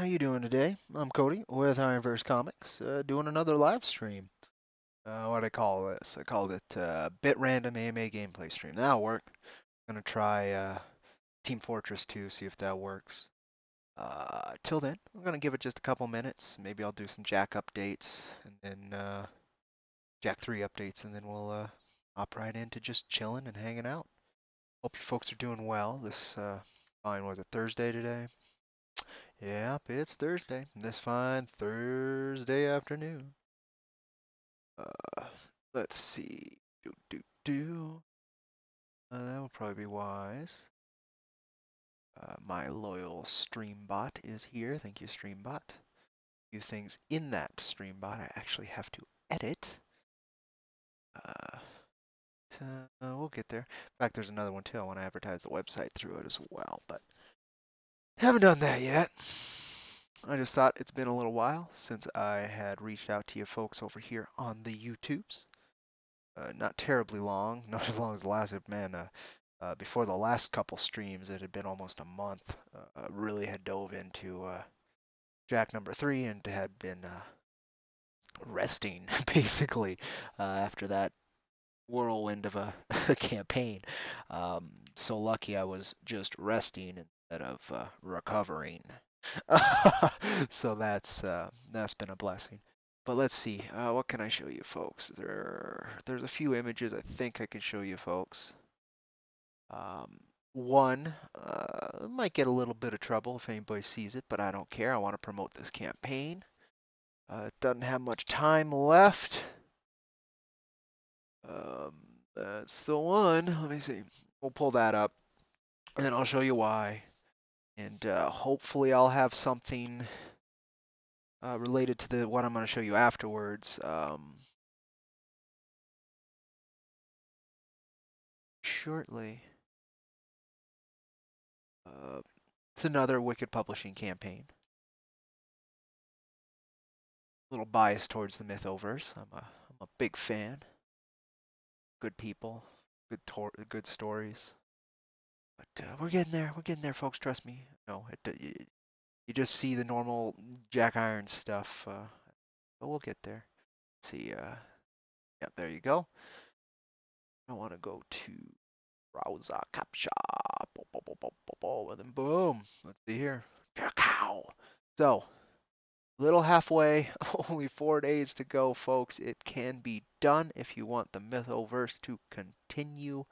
How you doing today? I'm Cody with IronVerse Comics, doing another live stream. What I call this? I called it Bit Random AMA Gameplay Stream. That'll work. Gonna try Team Fortress 2, see if that works. Till then, I'm gonna give it just a couple minutes. Maybe I'll do some Jack updates and then Jack 3 updates, and then we'll hop right into just chilling and hanging out. Hope you folks are doing well. This fine, was it Thursday today? Yep, it's Thursday. This fine Thursday afternoon. Uh, let's see. Do. That would probably be wise. My loyal Streambot is here. Thank you, Streambot. A few things in that Streambot I actually have to edit. Uh, we'll get there. In fact, there's another one too. I want to advertise the website through it as well, but haven't done that yet. I just thought it's been a little while since I had reached out to you folks over here on the YouTubes. Not terribly long, not as long as the last, man. Before the last couple streams, it had been almost a month. Really had dove into Jack number 3 and had been resting basically after that whirlwind of a, a campaign. So lucky I was just resting instead of recovering. So that's been a blessing. But let's see, what can I show you folks? There's a few images I think I can show you folks. Um, One might get a little bit of trouble if anybody sees it, but I don't care. I want to promote this campaign. It doesn't have much time left. Um, that's the one. Let me see. We'll pull that up, and then I'll show you why. And hopefully I'll have something related to the what I'm going to show you afterwards. Shortly. Uh, it's another Wicked Publishing campaign. A little biased towards the Mythoverse. I'm a big fan. Good people, good stories. But we're getting there. We're getting there, folks. Trust me. No, you just see the normal Jack Iron stuff. But we'll get there. Let's see. Yep, there you go. I want to go to browser capture. And then boom. Let's see here. Cow. So, little halfway, only 4 days to go, folks. It can be done if you want the Mythoverse to continue.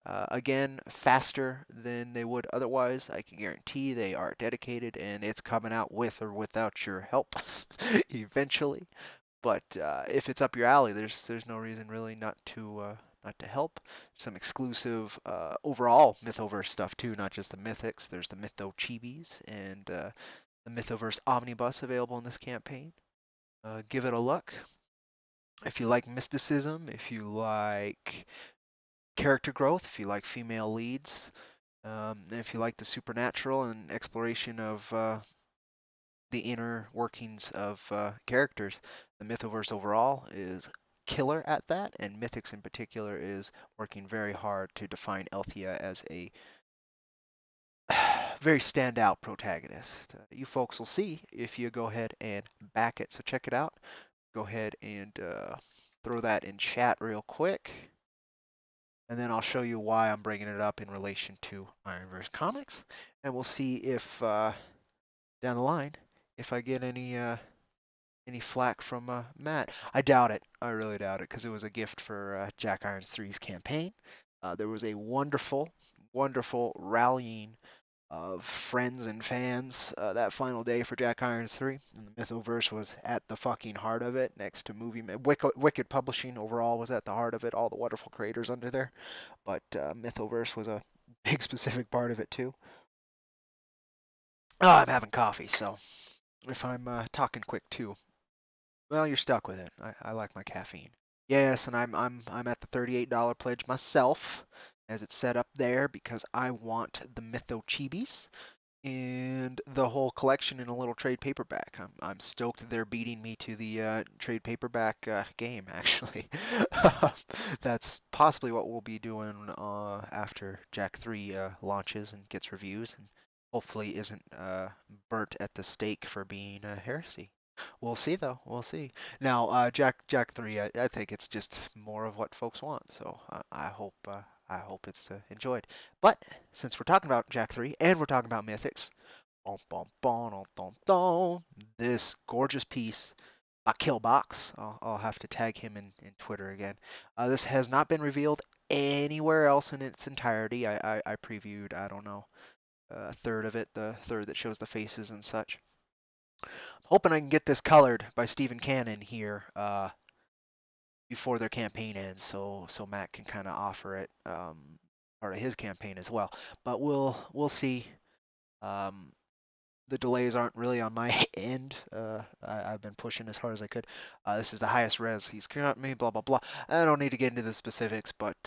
Again, faster than they would otherwise. I can guarantee they are dedicated, and it's coming out with or without your help eventually. But if it's up your alley, there's no reason really not to help. Some exclusive overall Mythoverse stuff too, not just the Mythics. There's the Mytho Chibis and the Mythoverse Omnibus available in this campaign. Give it a look. If you like mysticism, if you like character growth, if you like female leads, if you like the supernatural and exploration of the inner workings of characters, the Mythoverse overall is killer at that, and Mythics in particular is working very hard to define Elthia as a very standout protagonist. You folks will see if you go ahead and back it. So check it out. Go ahead and throw that in chat real quick. And then I'll show you why I'm bringing it up in relation to IronVerse Comics. And we'll see if down the line if I get any flack from Matt. I doubt it. I really doubt it because it was a gift for Jack Irons 3's campaign. There was a wonderful, wonderful rallying of friends and fans that final day for Jack Irons 3. And the Mythoverse was at the fucking heart of it, next to Wicked Publishing overall was at the heart of it, all the wonderful creators under there. But Mythoverse was a big specific part of it too. Oh, I'm having coffee, so if I'm talking quick too, well, you're stuck with it. I like my caffeine. Yes, and I'm at the $38 pledge myself, as it's set up there because I want the Mytho Chibis and the whole collection in a little trade paperback. I'm stoked they're beating me to the trade paperback game. Actually, that's possibly what we'll be doing after Jack 3 launches and gets reviews, and hopefully isn't burnt at the stake for being a heresy. We'll see though. We'll see. Now, Jack 3, I think it's just more of what folks want. So I hope it's enjoyed. But since we're talking about Jack 3 and we're talking about Mythics, bum, bum, bum, dum, dum, dum, this gorgeous piece, a Killbox. I'll have to tag him in Twitter again. This has not been revealed anywhere else in its entirety. I previewed, I don't know, a third of it, the third that shows the faces and such. Hoping I can get this colored by Stephen Cannon here before their campaign ends, so Matt can kind of offer it part of his campaign as well. But we'll see. Um, the delays aren't really on my end. I've been pushing as hard as I could. This is the highest res he's got me. Blah blah blah. I don't need to get into the specifics, but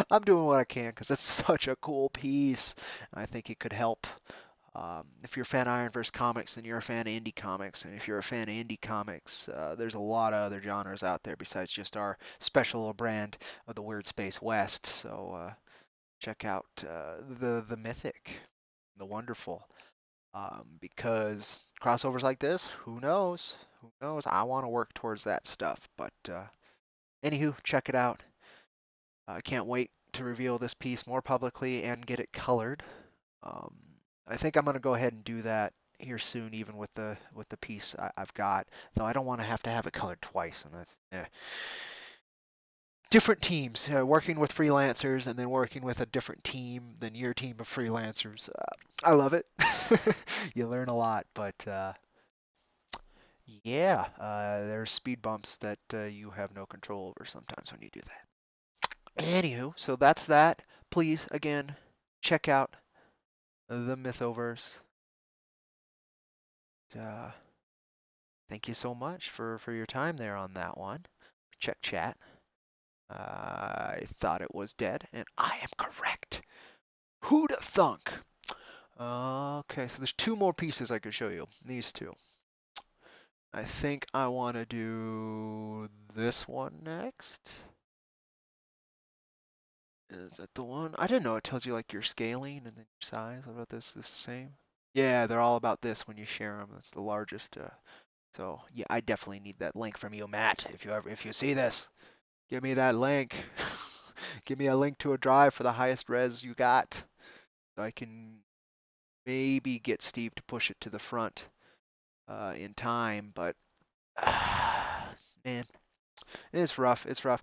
I'm doing what I can because it's such a cool piece, and I think it could help. If you're a fan of IronVerse Comics, then you're a fan of indie comics. And if you're a fan of indie comics, there's a lot of other genres out there besides just our special little brand of the Weird Space West. So check out the mythic, the wonderful. Because crossovers like this, who knows? Who knows? I want to work towards that stuff. But anywho, check it out. I can't wait to reveal this piece more publicly and get it colored. Um, I think I'm gonna go ahead and do that here soon, even with the piece I've got. Though I don't want to have it colored twice, and that's different teams. Working with freelancers and then working with a different team than your team of freelancers. I love it. You learn a lot, but yeah, there's speed bumps that you have no control over sometimes when you do that. Anywho, so that's that. Please, again, check out the Mythoverse. Uh, Thank you so much for your time there on that one. Check chat. I thought it was dead, and I am correct. Who'da thunk? Okay, so there's two more pieces I could show you. These two. I think I want to do this one next. Is that the one? I didn't know it tells you like your scaling and then your size. What about this? This the same? Yeah, they're all about this when you share them. That's the largest. So yeah, I definitely need that link from you, Matt. If you see this, give me that link. Give me a link to a drive for the highest res you got. So I can maybe get Steve to push it to the front in time, but man, it's rough. It's rough.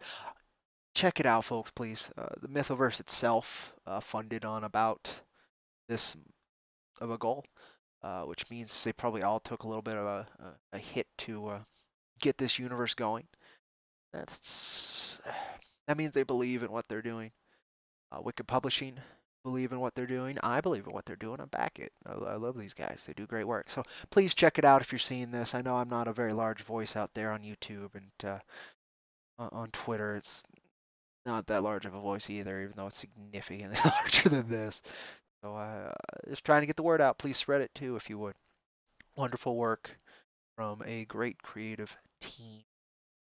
Check it out, folks, please. The Mythoverse itself funded on about this of a goal, which means they probably all took a little bit of a hit to get this universe going. That's that means they believe in what they're doing. Wicked Publishing believe in what they're doing. I believe in what they're doing. I back it. I love these guys. They do great work. So please check it out if you're seeing this. I know I'm not a very large voice out there on YouTube and on Twitter. It's not that large of a voice either, even though it's significantly larger than this. So just trying to get the word out. Please spread it too if you would. Wonderful work from a great creative team.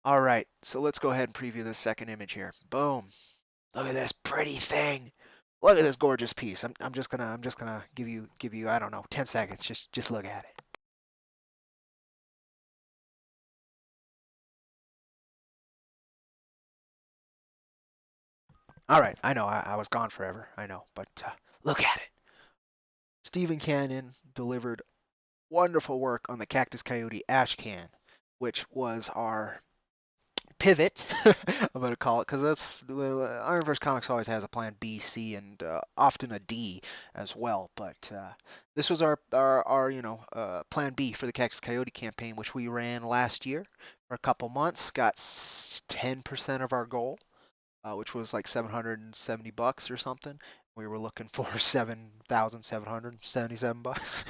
All right, so let's go ahead and preview this second image here. Boom. Look at this pretty thing. Look at this gorgeous piece. I'm just gonna give you I don't know 10 seconds. Just look at it. All right, I know I was gone forever. I know, but look at it. Stephen Cannon delivered wonderful work on the Cactus Coyote Ash Can, which was our pivot, I'm going to call it, because that's IronVerse Comics always has a plan B, C, and often a D as well. But this was our plan B for the Cactus Coyote campaign, which we ran last year for a couple months. Got 10% of our goal, which was like $770 or something. We were looking for 7,777 bucks.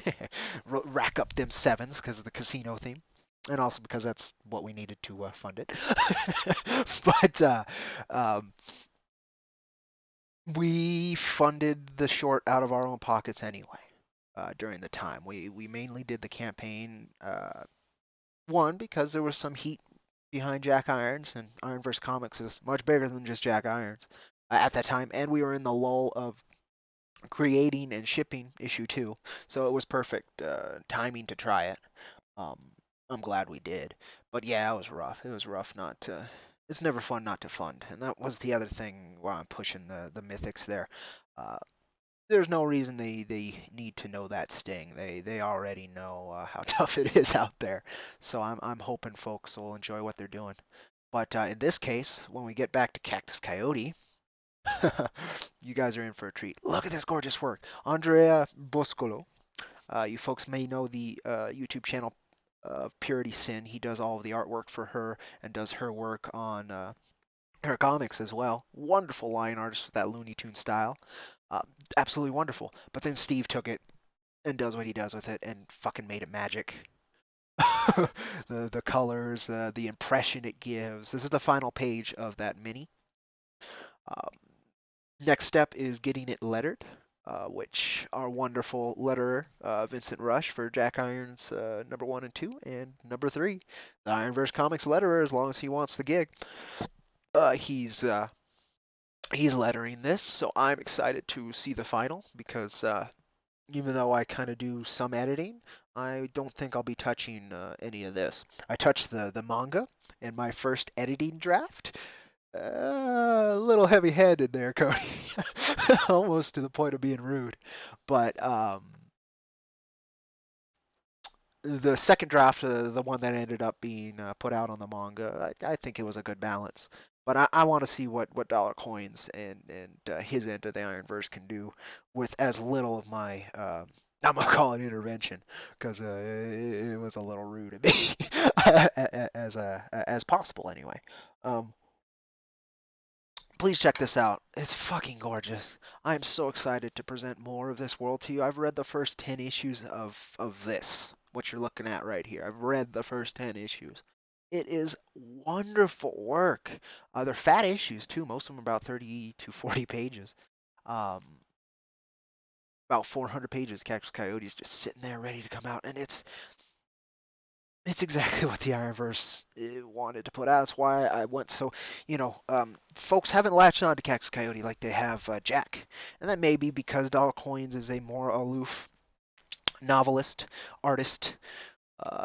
Rack up them sevens because of the casino theme, and also because that's what we needed to fund it. But we funded the short out of our own pockets anyway. During the time, we mainly did the campaign. One, because there was some heat behind Jack Irons, and IronVerse Comics is much bigger than just Jack Irons at that time, and we were in the lull of creating and shipping issue 2, so it was perfect timing to try it. Um, I'm glad we did. But yeah, it was rough. It was rough not to. It's never fun not to fund, and that was the other thing while I'm pushing the mythics there. Uh, there's no reason they need to know that sting. They already know how tough it is out there. So I'm hoping folks will enjoy what they're doing. But in this case, when we get back to Cactus Coyote, you guys are in for a treat. Look at this gorgeous work. Andrea Boscolo. You folks may know the YouTube channel Purity Sin. He does all of the artwork for her and does her work on her comics as well. Wonderful line artist with that Looney Tune style. Uh, Absolutely wonderful. But then Steve took it and does what he does with it and fucking made it magic. The colors, the impression it gives. This is the final page of that mini. Um, Next step is getting it lettered, which our wonderful letterer, Vincent Rush, for Jack Irons number 1 and 2, and number 3, the IronVerse Comics letterer, as long as he wants the gig. He's lettering this, so I'm excited to see the final because even though I kind of do some editing, I don't think I'll be touching any of this. I touched the manga in my first editing draft. A little heavy-handed there, Cody. Almost to the point of being rude. But the second draft, the one that ended up being put out on the manga, I think it was a good balance. But I want to see what Dollar Coins and his end of the Ironverse can do with as little of my I'm gonna call it intervention because it was a little rude of me as possible anyway. Um, Please check this out. It's fucking gorgeous. I am so excited to present more of this world to you. I've read the first 10 issues of this, what you're looking at right here. I've read the first 10 issues. It is wonderful work. They're fat issues too. Most of them are about 30 to 40 pages. Um, about 400 pages. Cactus Coyote's just sitting there ready to come out, and it's exactly what the Ironverse wanted to put out. That's why I went so, folks haven't latched on to Cactus Coyote like they have Jack. And that may be because Dollar Coins is a more aloof novelist, artist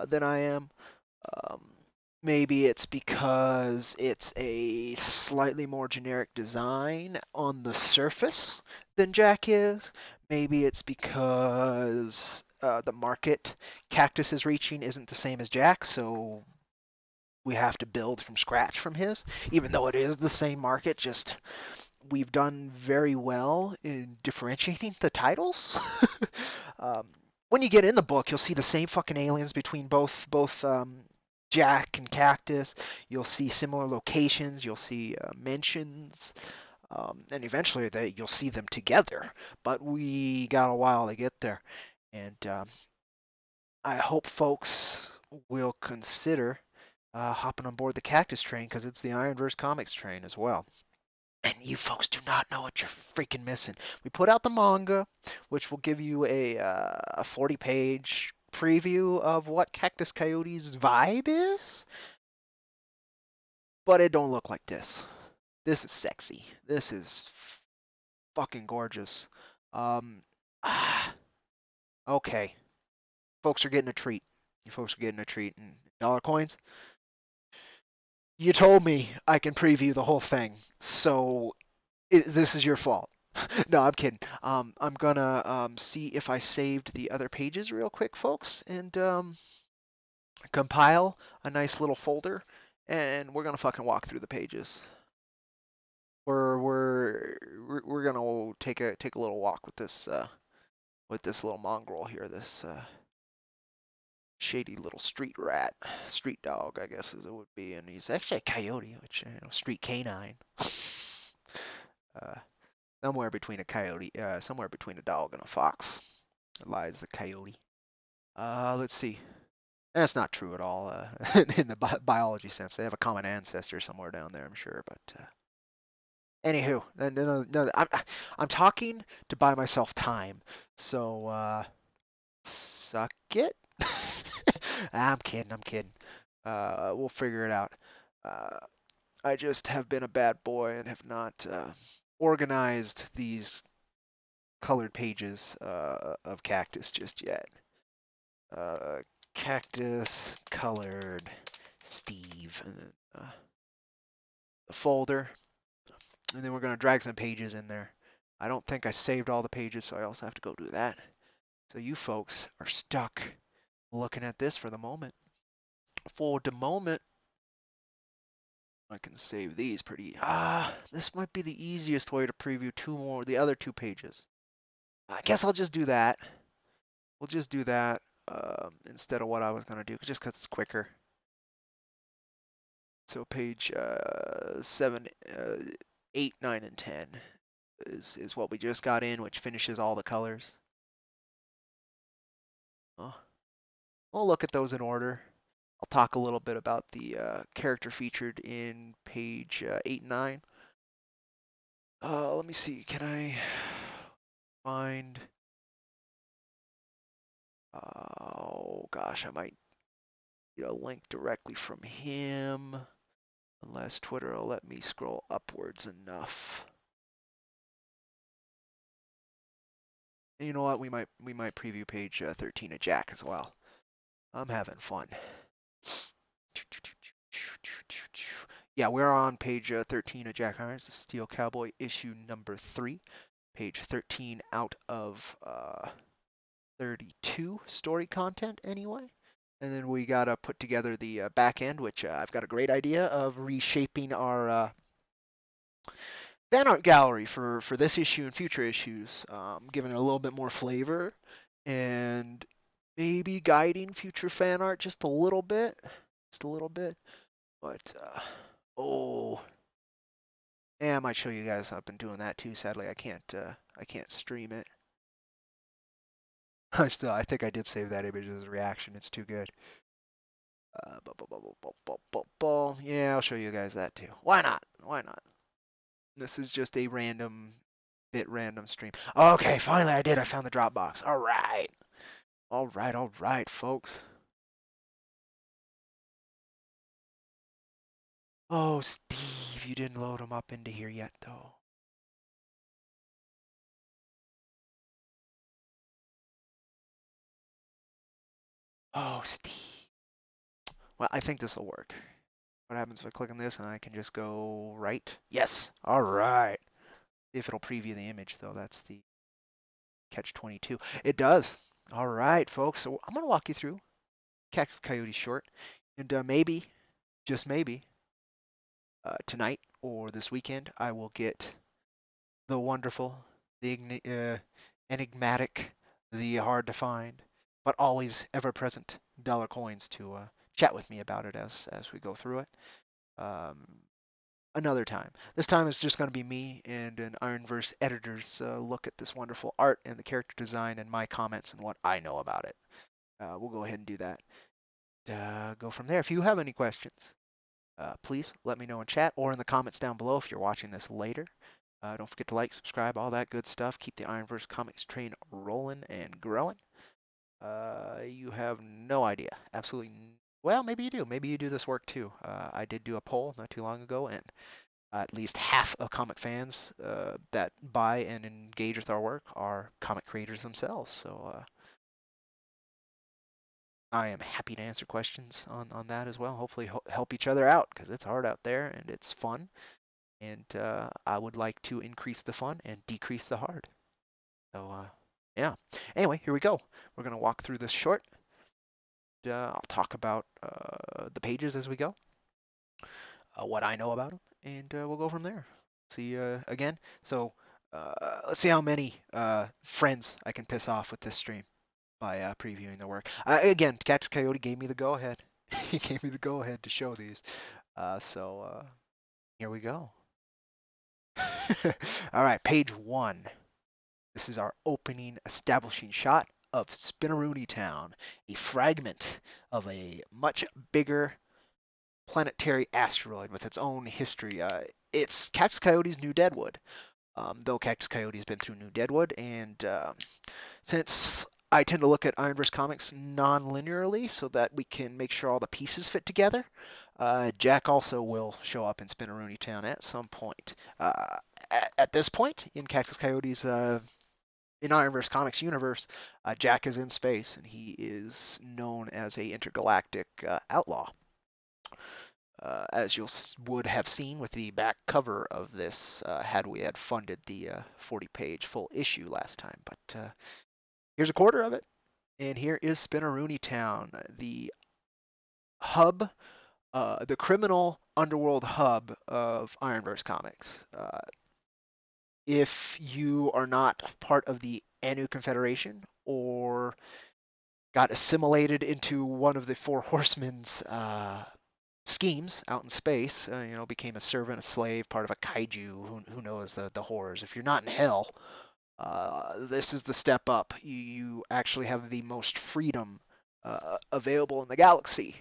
than I am. Um, Maybe it's because it's a slightly more generic design on the surface than Jack is. Maybe it's because the market Cactus is reaching isn't the same as Jack, so we have to build from scratch from his, even though it is the same market, just we've done very well in differentiating the titles. um, when you get in the book, you'll see the same fucking aliens between both Jack and Cactus. You'll see similar locations. You'll see mentions, and eventually you'll see them together. But we got a while to get there, and I hope folks will consider hopping on board the Cactus train because it's the Ironverse Comics train as well. And you folks do not know what you're freaking missing. We put out the manga, which will give you a 40-page preview of what Cactus Coyote's vibe is, but it don't look like this. This is sexy. This is fucking gorgeous. Um, okay, folks are getting a treat. You folks are getting a treat. And Dollar Coins, you told me I can preview the whole thing, so this is your fault. No, I'm kidding. I'm gonna see if I saved the other pages real quick, folks, and compile a nice little folder, and we're gonna fucking walk through the pages. We're gonna take a little walk with this little mongrel here, this shady little street rat, street dog, I guess as it would be, and he's actually a coyote, which street canine. uh, somewhere between a dog and a fox lies the coyote. Let's see. That's not true at all. In the biology sense, they have a common ancestor somewhere down there, I'm sure. But anywho, no, I'm talking to buy myself time. So suck it. I'm kidding. I'm kidding. We'll figure it out. Uh, I just have been a bad boy and have not organized these colored pages of Cactus just yet. Cactus colored Steve, and then the folder, and then we're going to drag some pages in there. I don't think I saved all the pages, so I also have to go do that. So you folks are stuck looking at this for the moment. For the moment, I can save these pretty. This might be the easiest way to preview the other two pages. I guess I'll just do that. We'll just do that instead of what I was gonna do, just because it's quicker. So page 7, 8, 9, and 10 is what we just got in, which finishes all the colors. We'll look at those in order. I'll talk a little bit about the character featured in page 8 and 9. Let me see. Can I find? Oh gosh, I might get a link directly from him, unless Twitter will let me scroll upwards enough. And you know what? We might preview page 13 of Jack as well. I'm having fun. Yeah, we're on page 13 of Jack Irons, the Steel Cowboy issue number 3, page 13 out of 32 story content anyway. And then we got to put together the back end, which I've got a great idea of reshaping our fan art gallery for this issue and future issues, giving it a little bit more flavor and maybe guiding future fan art just a little bit. Just a little bit. But, oh. Yeah, I might show you guys. I've been doing that too. Sadly, I can't stream it. I think I did save that image as a reaction. It's too good. Yeah, I'll show you guys that too. Why not? Why not? This is just a random stream. Okay, finally I did. I found the Dropbox. All right. All right, all right, folks. Oh, Steve, you didn't load them up into here yet, though. Oh, Steve. Well, I think this will work. What happens if I click on this and I can just go right? Yes. All right. If it'll preview the image, though, that's the catch 22. It does. All right, folks. So I'm going to walk you through Cactus Coyote short. And maybe, just maybe, tonight or this weekend, I will get the wonderful, the enigmatic, the hard to find, but always ever present dollar coins to chat with me about it as we go through it. Um, Another time. This time it's just going to be me and an IronVerse editor's look at this wonderful art and the character design and my comments and what I know about it. We'll go ahead and do that. Go from there. If you have any questions, please let me know in chat or in the comments down below if you're watching this later. Don't forget to like, subscribe, all that good stuff. Keep the IronVerse Comics train rolling and growing. You have no idea. Absolutely. Well, maybe you do. Maybe you do this work too. I did do a poll not too long ago, and at least half of comic fans that buy and engage with our work are comic creators themselves. So I am happy to answer questions on that as well. Hopefully help each other out because it's hard out there and it's fun. And I would like to increase the fun and decrease the hard. So yeah. Anyway, here we go. We're gonna walk through this short. I'll talk about the pages as we go, what I know about them, and we'll go from there. See again. So let's see how many friends I can piss off with this stream by previewing the work. Again, Cactus Coyote gave me the go-ahead. He gave me the go-ahead to show these. So here we go. All right, page 1. This is our opening establishing shot of Spinneroonie Town, a fragment of a much bigger planetary asteroid with its own history. It's Cactus Coyote's New Deadwood, though Cactus Coyote's been through New Deadwood, and since I tend to look at IronVerse Comics non-linearly so that we can make sure all the pieces fit together, Jack also will show up in Spinneroonie Town at some point. At this point in Cactus Coyote's in IronVerse Comics universe, Jack is in space and he is known as a intergalactic outlaw. As you would have seen with the back cover of this, had we had funded the 40-page full issue last time. But here's a quarter of it, and here is Spinneroonie Town, the hub, the criminal underworld hub of IronVerse Comics. If you are not part of the Anu Confederation or got assimilated into one of the Four Horsemen's schemes out in space, became a servant, a slave, part of a kaiju, who knows the horrors. If you're not in hell, this is the step up. You actually have the most freedom available in the galaxy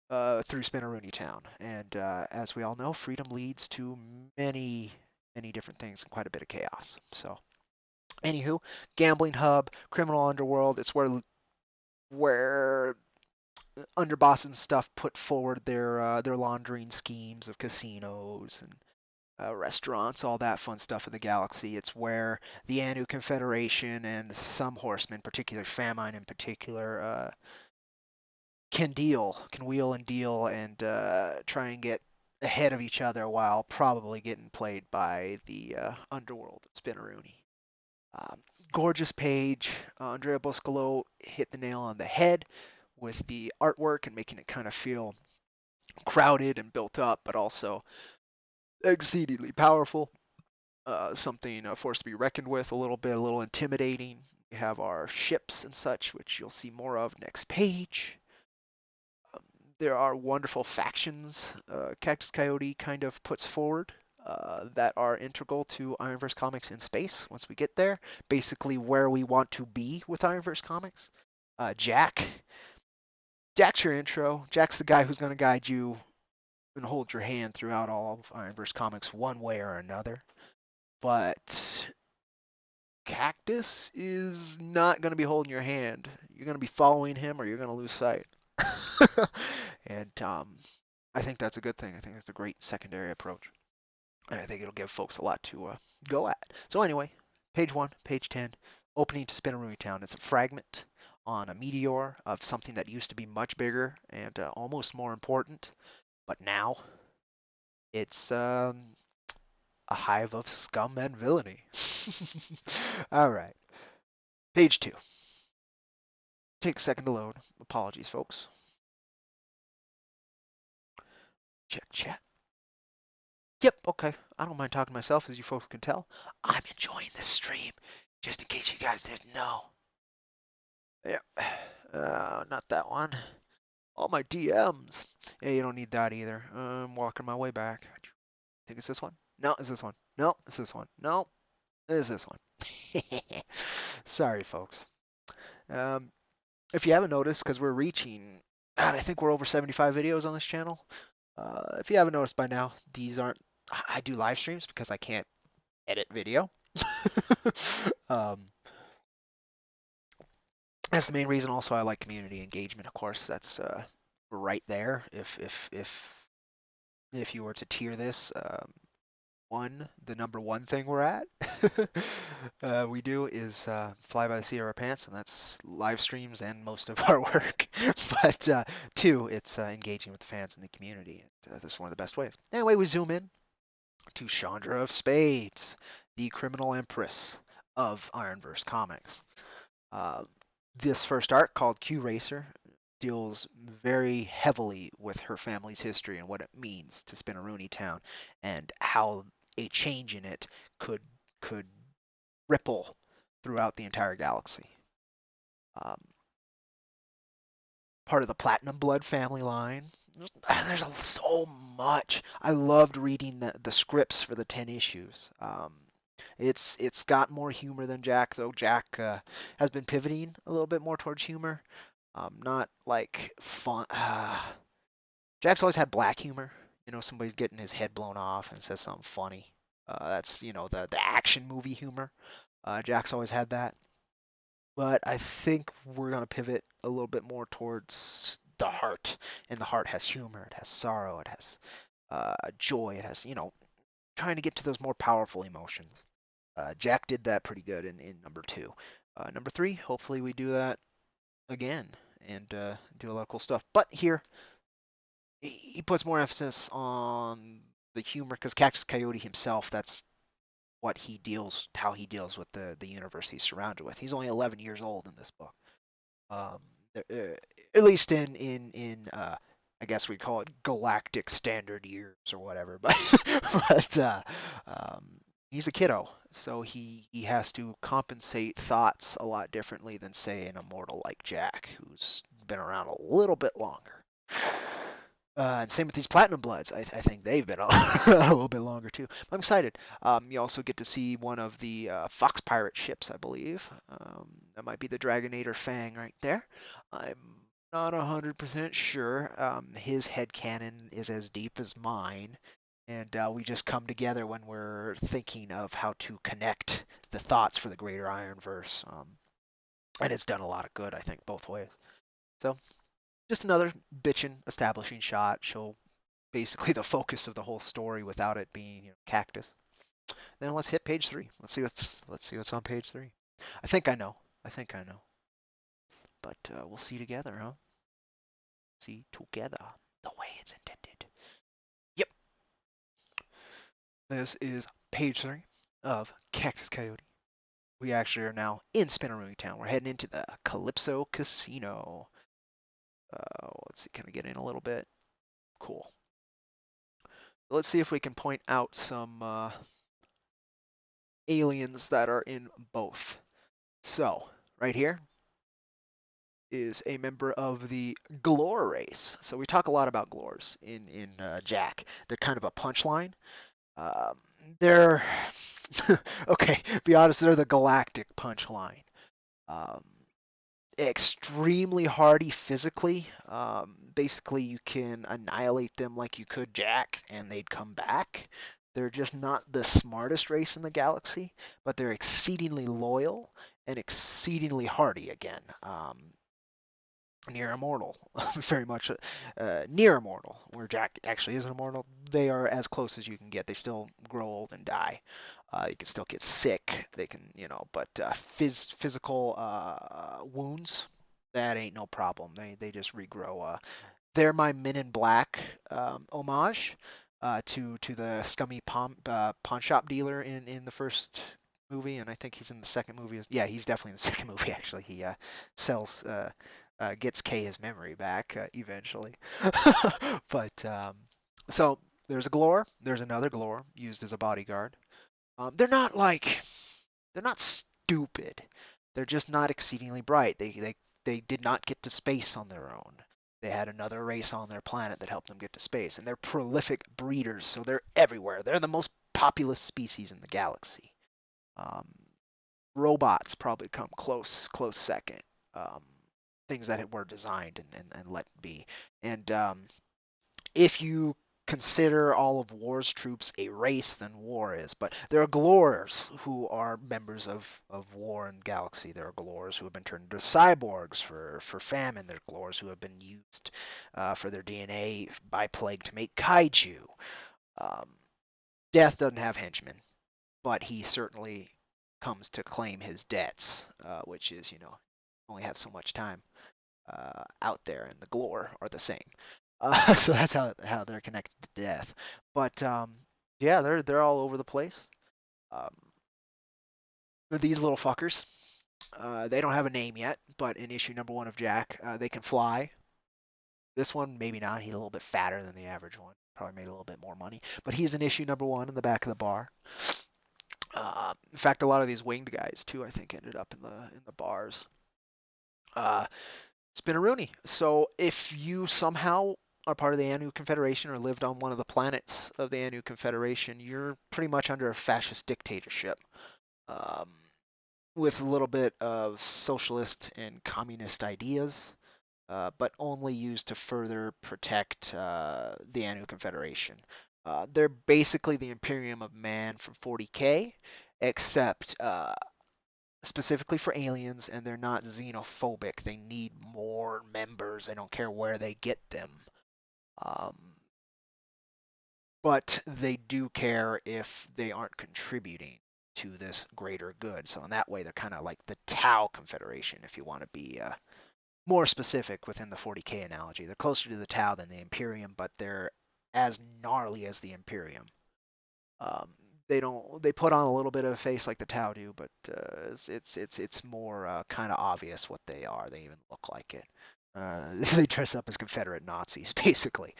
through Spinneroonie Town. And as we all know, freedom leads to many, many different things and quite a bit of chaos. So, anywho, gambling hub, criminal underworld. It's where underboss and stuff put forward their laundering schemes of casinos and restaurants, all that fun stuff in the galaxy. It's where the Anu Confederation and some horsemen, particularly Famine in particular, can wheel and deal and try and get ahead of each other while probably getting played by the underworld at Spinneroonie. Um, Gorgeous page. Andrea Boscolo hit the nail on the head with the artwork and making it kind of feel crowded and built up, but also exceedingly powerful. Something a force to be reckoned with a little bit, a little intimidating. We have our ships and such, which you'll see more of next page. Um, there are wonderful factions Cactus Coyote kind of puts forward that are integral to IronVerse Comics in space once we get there. Basically, where we want to be with IronVerse Comics. Jack. Jack's your intro. Jack's the guy who's going to guide you and hold your hand throughout all of IronVerse Comics one way or another. But Cactus is not going to be holding your hand. You're going to be following him or you're going to lose sight. And I think that's a good thing. I think that's a great secondary approach. And I think it'll give folks a lot to go at. So anyway, page 1, page 10, opening to Spinneroonie Town. It's a fragment on a meteor of something that used to be much bigger and almost more important. But now it's a hive of scum and villainy. All right. Page 2. Take a second to load. Apologies, folks. Check chat. Yep, okay. I don't mind talking to myself, as you folks can tell. I'm enjoying this stream, just in case you guys didn't know. Yep. Not that one. All my DMs. Yeah, you don't need that either. I'm walking my way back. I think it's this one. No, it's this one. No, it's this one. No, it's this one. Sorry, folks. Um, if you haven't noticed, because we're reaching, God, I think we're over 75 videos on this channel. If you haven't noticed by now, these aren't. I do live streams because I can't edit video. um, that's the main reason. Also, I like community engagement. Of course, that's right there. If you were to tier this, the number one thing we're at, we do is fly by the seat of our pants, and that's live streams and most of our work. But two, it's engaging with the fans in the community. This is one of the best ways. Anyway, we zoom in to Chandra of Spades, the criminal empress of IronVerse Comics. This first arc, called Q Racer, deals very heavily with her family's history and what it means to Spinneroonie Town and how a change in it could ripple throughout the entire galaxy. Um, Part of the Platinum Blood family line. There's so much. I loved reading the scripts for the 10 issues. It's got more humor than Jack, though. Jack has been pivoting a little bit more towards humor. Not like fun. Jack's always had black humor. Somebody's getting his head blown off and says something funny. That's the action movie humor. Jack's always had that. But I think we're gonna pivot a little bit more towards the heart, and the heart has humor, it has sorrow, it has joy, it has trying to get to those more powerful emotions. Jack did that pretty good in number 2. Number 3, hopefully we do that again and do a lot of cool stuff. But here, he puts more emphasis on the humor because Cactus Coyote himself, that's how he deals with the universe he's surrounded with. He's only 11 years old in this book. Um, at least in I guess we call it galactic standard years or whatever, but but um, he's a kiddo, so he has to compensate thoughts a lot differently than say an immortal like Jack, who's been around a little bit longer. And same with these Platinum Bloods. I think they've been a little bit longer too. I'm excited. You also get to see one of the Fox Pirate ships, I believe. That might be the Dragonator Fang right there. I'm not 100% sure. His headcanon is as deep as mine. And we just come together when we're thinking of how to connect the thoughts for the greater Ironverse. And it's done a lot of good, I think, both ways. So just another bitchin' establishing shot. Show basically the focus of the whole story without it being cactus. Then let's hit page 3. Let's see what's on page 3. I think I know. I think I know. But we'll see together, huh? See together the way it's intended. Yep. This is page 3 of Cactus Coyote. We actually are now in Spinneroonie Town. We're heading into the Calypso Casino. Let's see, can I get in a little bit? Cool. Let's see if we can point out some aliens that are in both. So, right here is a member of the Glore race. So we talk a lot about Glores in Jack. They're kind of a punchline. Um, they're okay. Be honest, they're the galactic punchline. Um, Extremely hardy physically. Basically, you can annihilate them like you could Jack, and they'd come back. They're just not the smartest race in the galaxy, but they're exceedingly loyal and exceedingly hardy again. Near immortal, very much near immortal, where Jack actually isn't immortal. They are as close as you can get. They still grow old and die. You can still get sick. They can, but physical wounds, that ain't no problem. They just regrow. They're my Men in Black homage to the scummy pawn shop dealer in the first movie, and I think he's in the second movie. Yeah, he's definitely in the second movie. Actually, he sells gets Kay his memory back eventually. But so there's a Glore. There's another Glore used as a bodyguard. They're not they're not stupid. They're just not exceedingly bright. They did not get to space on their own. They had another race on their planet that helped them get to space, and they're prolific breeders, so they're everywhere. They're the most populous species in the galaxy. Um, Robots probably come close second. Um, Things that were designed and let be. And if you consider all of War's troops a race, then War is. But there are Glores who are members of War and Galaxy. There are Glores who have been turned into cyborgs for famine. There are Glores who have been used for their DNA by plague to make kaiju. Um, Death doesn't have henchmen, but he certainly comes to claim his debts, which is, only have so much time out there, and the Glore are the same. So that's how they're connected to death. But yeah, they're all over the place. Um, these little fuckers. They don't have a name yet, but in issue number 1 of Jack, they can fly. This one, maybe not. He's a little bit fatter than the average one. Probably made a little bit more money. But he's in issue number 1 in the back of the bar. In fact, a lot of these winged guys too, I think, ended up in the bars. Spinneroonie. So if you somehow are part of the Anu Confederation or lived on one of the planets of the Anu Confederation, you're pretty much under a fascist dictatorship, um, with a little bit of socialist and communist ideas, but only used to further protect the Anu Confederation. They're basically the Imperium of Man from 40K, except specifically for aliens, and they're not xenophobic. They need more members. They don't care where they get them. Um, but they do care if they aren't contributing. to this greater good. So in that way, they're kind of like the Tau Confederation, if you want to be more specific within the 40K analogy. They're closer to the Tau than the Imperium, but they're as gnarly as the Imperium. Um, they put on a little bit of a face like the Tau do, but it's more kind of obvious what they are. They even look like it. They dress up as Confederate Nazis, basically.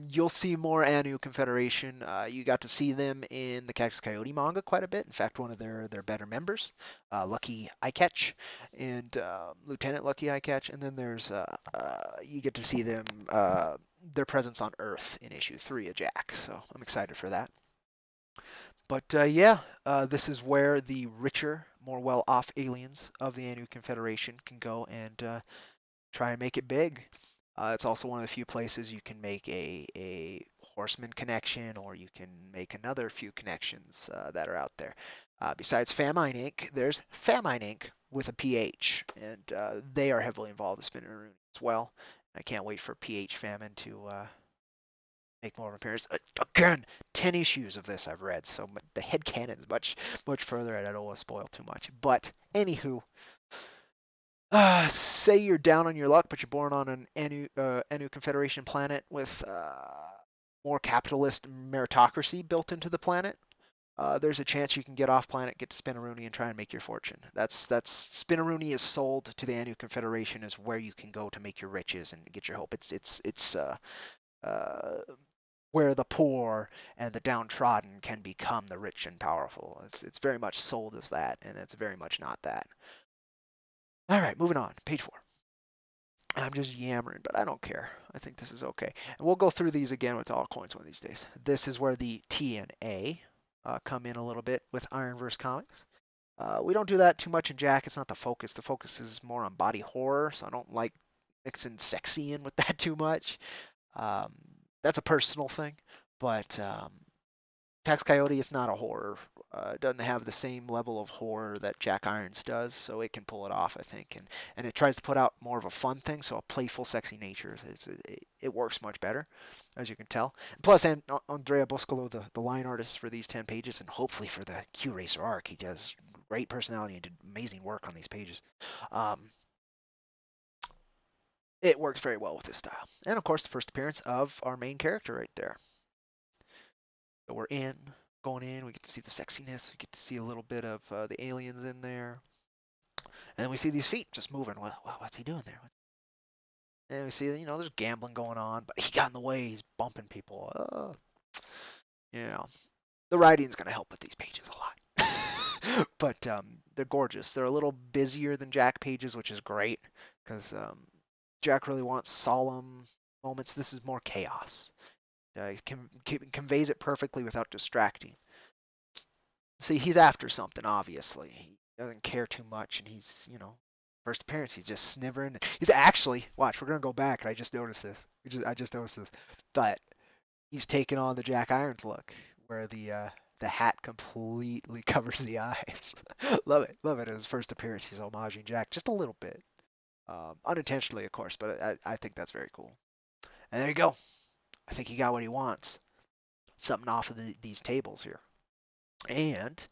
You'll see more Anu Confederation. You got to see them in the Cactus Coyote manga quite a bit. In fact, one of their better members, Lucky Eyecatch, and Lieutenant Lucky Eyecatch. And then there's you get to see them their presence on Earth in issue 3 of Jack. So I'm excited for that. But yeah, this is where the richer, more well-off aliens of the Anu Confederation can go and try and make it big. It's also one of the few places you can make a horseman connection, or you can make another few connections that are out there. Besides Famine Inc., there's Famine Inc. with a PH, and they are heavily involved in Spinner as well. I can't wait for PH Famine to make more of an appearance. Again, 10 issues of this I've read, so the headcanon is much further, and I don't want to spoil too much. But, anywho, say you're down on your luck, but you're born on an Anu Confederation planet with more capitalist meritocracy built into the planet. There's a chance you can get off planet, get to Spinaroonie, and try and make your fortune. That's Spinaroonie is sold to the Anu Confederation as where you can go to make your riches and get your hope. It's uh, where the poor and the downtrodden can become the rich and powerful. It's very much sold as that, and it's very much not that. All right, moving on. Page 4. I'm just yammering, but I don't care. I think this is okay. And we'll go through these again with all coins one of these days. This is where the T and A come in a little bit with IronVerse Comics. We don't do that too much in Jack. It's not the focus. The focus is more on body horror, so I don't like mixing sexy in with that too much. Um, that's a personal thing, but Tax Coyote is not a horror. It doesn't have the same level of horror that Jack Irons does, so it can pull it off, I think. And it tries to put out more of a fun thing, so a playful, sexy nature. It works much better, as you can tell. Plus, Andrea Boscolo, the line artist for these 10 pages, and hopefully for the Q Racer arc, he does great personality and did amazing work on these pages. It works very well with his style. And of course, the first appearance of our main character right there. So we're going in. We get to see the sexiness. We get to see a little bit of the aliens in there. And then we see these feet just moving. What's he doing there? And we see, there's gambling going on, but he got in the way. He's bumping people. The writing's going to help with these pages a lot. But they're gorgeous. They're a little busier than Jack pages, which is great because Jack really wants solemn moments. This is more chaos. Conveys it perfectly without distracting. See, he's after something, obviously. He doesn't care too much, and he's, first appearance, he's just sniveling. He's actually, watch, we're going to go back, and I just noticed this. I just noticed this. But he's taking on the Jack Irons look, where the hat completely covers the eyes. Love it. Love it. His first appearance, he's homaging Jack just a little bit. Unintentionally, of course, but I think that's very cool. And there you go. I think he got what he wants. Something off of these tables here. And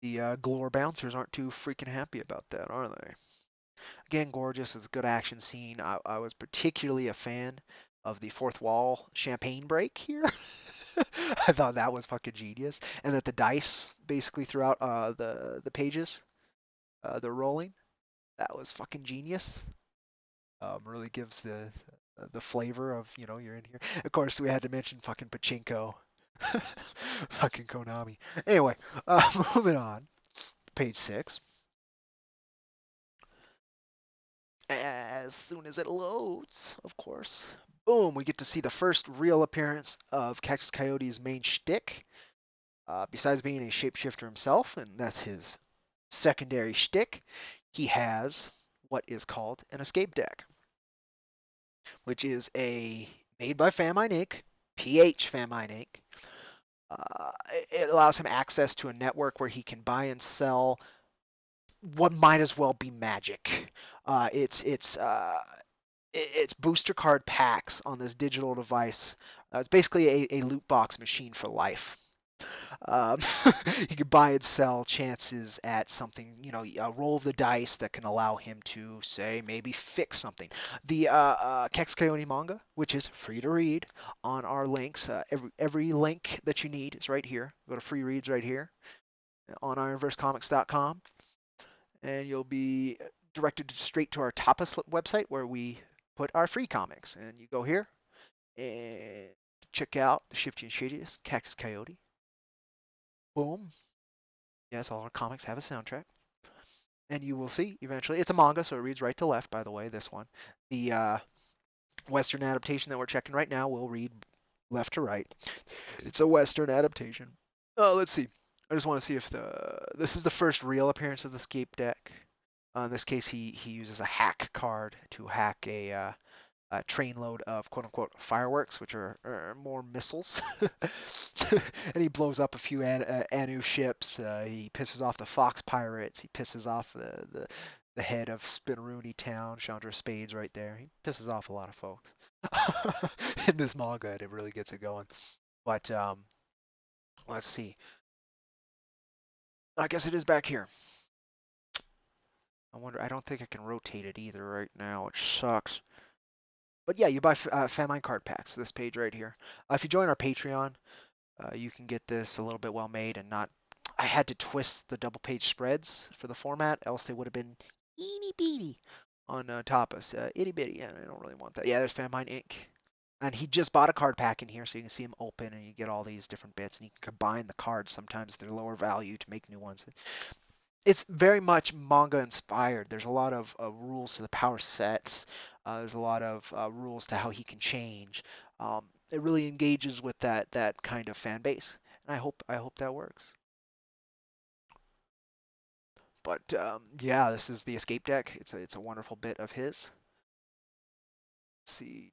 the Glore bouncers aren't too freaking happy about that, are they? Again, gorgeous. It's a good action scene. I was particularly a fan of the fourth wall champagne break here. I thought that was fucking genius. And that the dice basically throughout the pages, they're rolling. That was fucking genius. Really gives the flavor of, you're in here. Of course, we had to mention fucking pachinko. Fucking Konami. Anyway, moving on. Page 6. As soon as it loads, of course. Boom, we get to see the first real appearance of Cactus Coyote's main shtick. Besides being a shapeshifter himself, and that's his secondary shtick, he has what is called an escape deck, which is made by Famine Inc., PH Famine Inc. It allows him access to a network where he can buy and sell what might as well be magic. It's booster card packs on this digital device. It's basically a loot box machine for life. Um, he can buy and sell chances at something, a roll of the dice that can allow him to, say, maybe fix something. The Kex Coyote manga, which is free to read on our links. Every link that you need is right here. Go to free reads right here on IronVerseComics.com, and you'll be directed straight to our Tapas website where we put our free comics. And you go here and check out the Shifty and Shadiest Cactus Coyote. Boom. Yes, all our comics have a soundtrack. And you will see eventually. It's a manga, so it reads right to left, by the way, this one. The Western adaptation that we're checking right now will read left to right. It's a Western adaptation. Let's see. I just want to see if this is the first real appearance of the Escape deck. In this case, he uses a hack card to hack a trainload of quote unquote fireworks, which are more missiles. And he blows up a few Anu ships. He pisses off the Fox pirates. He pisses off the head of Spinneroonie Town, Chandra Spades, right there. He pisses off a lot of folks. In this manga, and it really gets it going. But let's see. I guess it is back here. I wonder. I don't think I can rotate it either right now, which sucks. But yeah, you buy Famine card packs. This page right here. If you join our Patreon, you can get this a little bit well made and not. I had to twist the double page spreads for the format, else they would have been eeny beady on Tapas. Itty bitty. Yeah, I don't really want that. Yeah, there's Famine Ink. And he just bought a card pack in here, so you can see them open, and you get all these different bits, and you can combine the cards. Sometimes they're lower value to make new ones. It's very much manga inspired. There's a lot of rules to the power sets. There's a lot of rules to how he can change. It really engages with that kind of fan base, and I hope that works. But yeah, this is the escape deck. It's a wonderful bit of his. Let's see.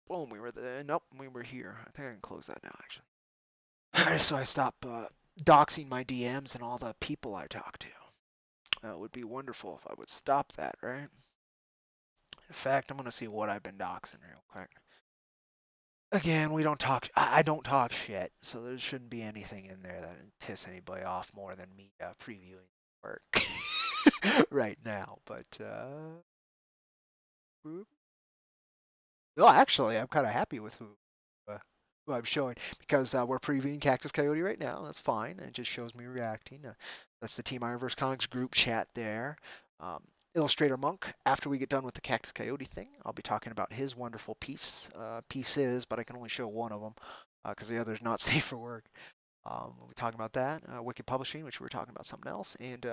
Boom, we were there. Nope, we were here. I think I can close that now actually. So I stop doxing my DMs and all the people I talk to. It would be wonderful if I would stop that, right? In fact, I'm gonna see what I've been doxing real quick. Again, we don't talk. I don't talk shit, so there shouldn't be anything in there that would piss anybody off more than me previewing work right now. But no, actually, I'm kind of happy with uh, who I'm showing because we're previewing Cactus Coyote right now. That's fine. It just shows me reacting. That's the Team IronVerse Comics group chat there. Um, Illustrator Monk, after we get done with the Cactus Coyote thing, I'll be talking about his wonderful pieces, but I can only show one of them because the other's not safe for work. We'll be talking about that. Wicked Publishing, which we were talking about something else. And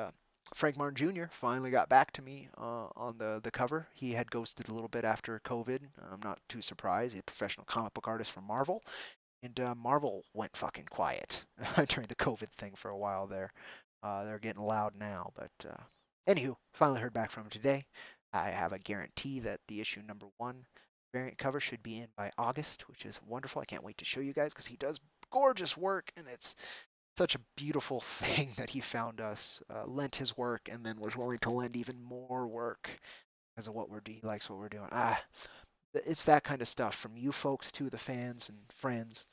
Frank Martin Jr. finally got back to me on the cover. He had ghosted a little bit after COVID. I'm not too surprised. He's a professional comic book artist from Marvel. And Marvel went fucking quiet during the COVID thing for a while there. They're getting loud now. But anywho, finally heard back from him today. I have a guarantee that the issue number 1 variant cover should be in by August, which is wonderful. I can't wait to show you guys because he does gorgeous work, and it's such a beautiful thing that he found us, lent his work, and then was willing to lend even more work because of he likes what we're doing. It's that kind of stuff from you folks to the fans and friends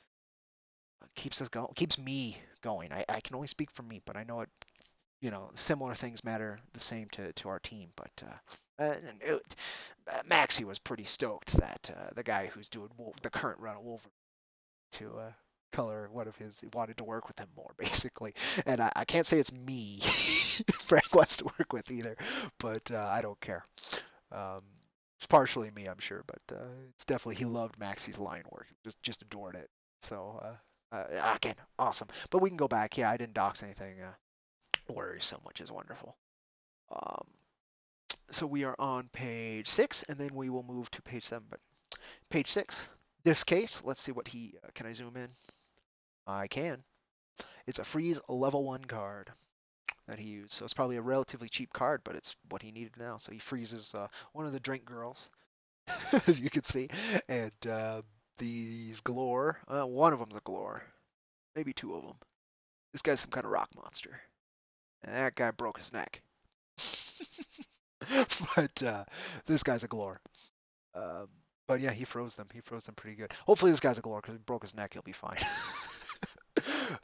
keeps us going, keeps me going. I can only speak for me, but I know similar things matter the same to our team. But Maxie was pretty stoked that the guy who's doing the current run of Wolverine to color one of his wanted to work with him more basically, and I can't say it's me Frank wants to work with either, but I don't care. um, it's partially me, I'm sure, but it's definitely he loved Maxie's line work, just adored it. So again, awesome. But we can go back. Yeah, I didn't dox anything worrisome, which is wonderful. um, so we are on page 6, and then we will move to page 7. But page 6, this case, let's see what he can I zoom in? I can. It's a freeze level 1 card that he used. So it's probably a relatively cheap card, but it's what he needed now. So he freezes one of the drink girls, as you can see. And these Glore, one of them's a Glore. Maybe two of them. This guy's some kind of rock monster. And that guy broke his neck. But this guy's a Glore. But yeah, he froze them. He froze them pretty good. Hopefully this guy's a Glore because he broke his neck. He'll be fine.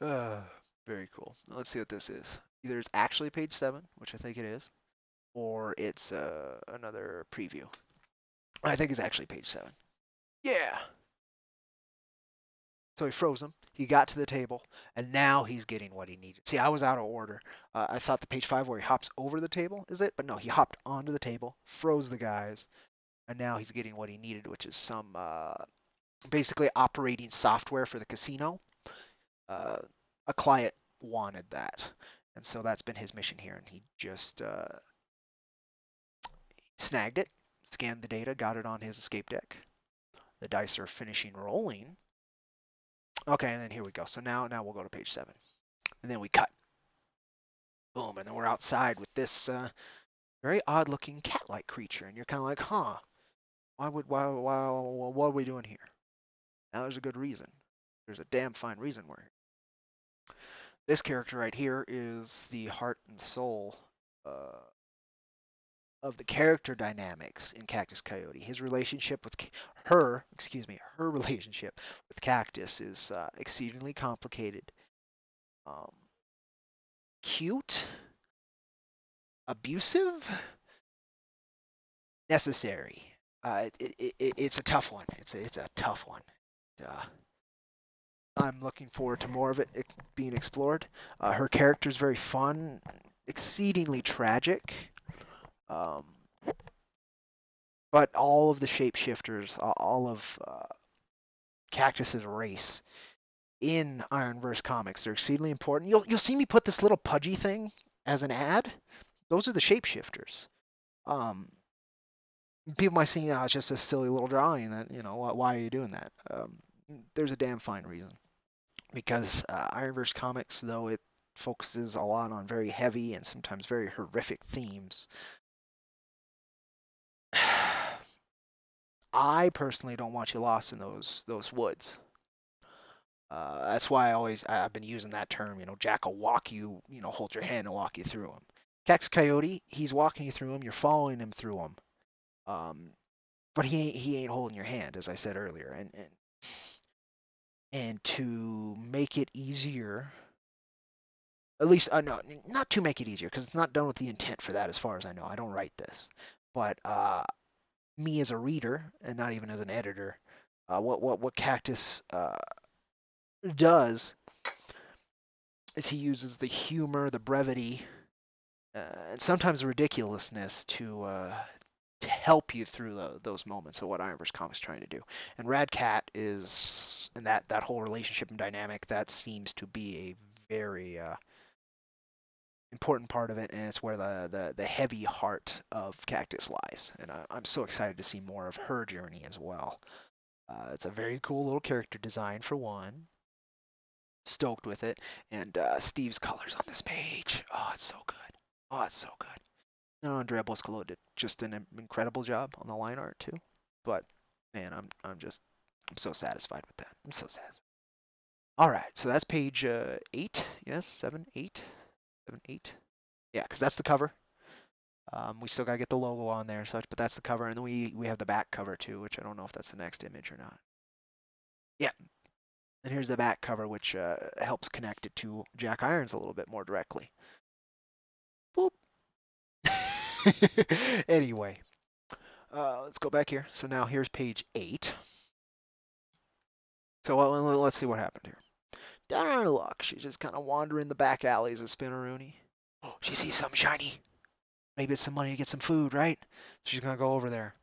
Uh, Very cool. Let's see what this is. Either it's actually page 7, which I think it is, or it's another preview. I think it's actually page 7. Yeah. So he froze him. He got to the table, and now he's getting what he needed. See, I was out of order. I thought the page 5 where he hops over the table is it, but no, he hopped onto the table, froze the guys, and now he's getting what he needed, which is some basically operating software for the casino. Uh, a client wanted that, and so that's been his mission here, and he just snagged it, scanned the data, got it on his escape deck. The dice are finishing rolling. Okay, and then here we go. So now we'll go to page 7, and then we cut. Boom, and then we're outside with this very odd-looking cat-like creature, and you're kind of like, huh? What are we doing here? Now there's a good reason. There's a damn fine reason we're here. This character right here is the heart and soul uh, of the character dynamics in Cactus Coyote. His relationship with her relationship with Cactus is exceedingly complicated, um, cute, abusive, necessary. It's a tough one. It's a tough one. Uh, I'm looking forward to more of it being explored. Her character is very fun, exceedingly tragic. Um, but all of the shapeshifters, all of Cactus's race in IronVerse Comics, they're exceedingly important. You'll see me put this little pudgy thing as an ad. Those are the shapeshifters. Um, People might see, it's just a silly little drawing. That why are you doing that? There's a damn fine reason. Because IronVerse Comics, though it focuses a lot on very heavy and sometimes very horrific themes, I personally don't want you lost in those woods. That's why I've been using that term. Jack will walk you, hold your hand and walk you through them. Cax Coyote, he's walking you through them. You're following him through them. But he ain't holding your hand, as I said earlier. And to make it easier, at least no, not to make it easier, because it's not done with the intent for that, as far as I know. I don't write this, but me as a reader, and not even as an editor, what Cactus does is he uses the humor, the brevity, and sometimes the ridiculousness to help you through those moments of what IronVerse Comics is trying to do. And Rad Cat is, and that whole relationship and dynamic, that seems to be a very important part of it, and it's where the heavy heart of Cactus lies. And I'm so excited to see more of her journey as well. It's a very cool little character design for one. Stoked with it, and Steve's colors on this page. Oh, it's so good. Oh, it's so good. No, Andrea Boscolo did just an incredible job on the line art too. But man, I'm so satisfied with that. I'm so satisfied. All right, so that's page 8. Yes, 7, 8, 7, 8. Yeah, because that's the cover. We still gotta get the logo on there and such, but that's the cover, and then we have the back cover too, which I don't know if that's the next image or not. Yeah, and here's the back cover, which helps connect it to Jack Irons a little bit more directly. Boop. Anyway, let's go back here. So now here's page 8. So let's see what happened here. Down on her luck, she's just kind of wandering the back alleys of Spinneroonie. Oh, she sees something shiny. Maybe it's some money to get some food, right? So she's gonna go over there.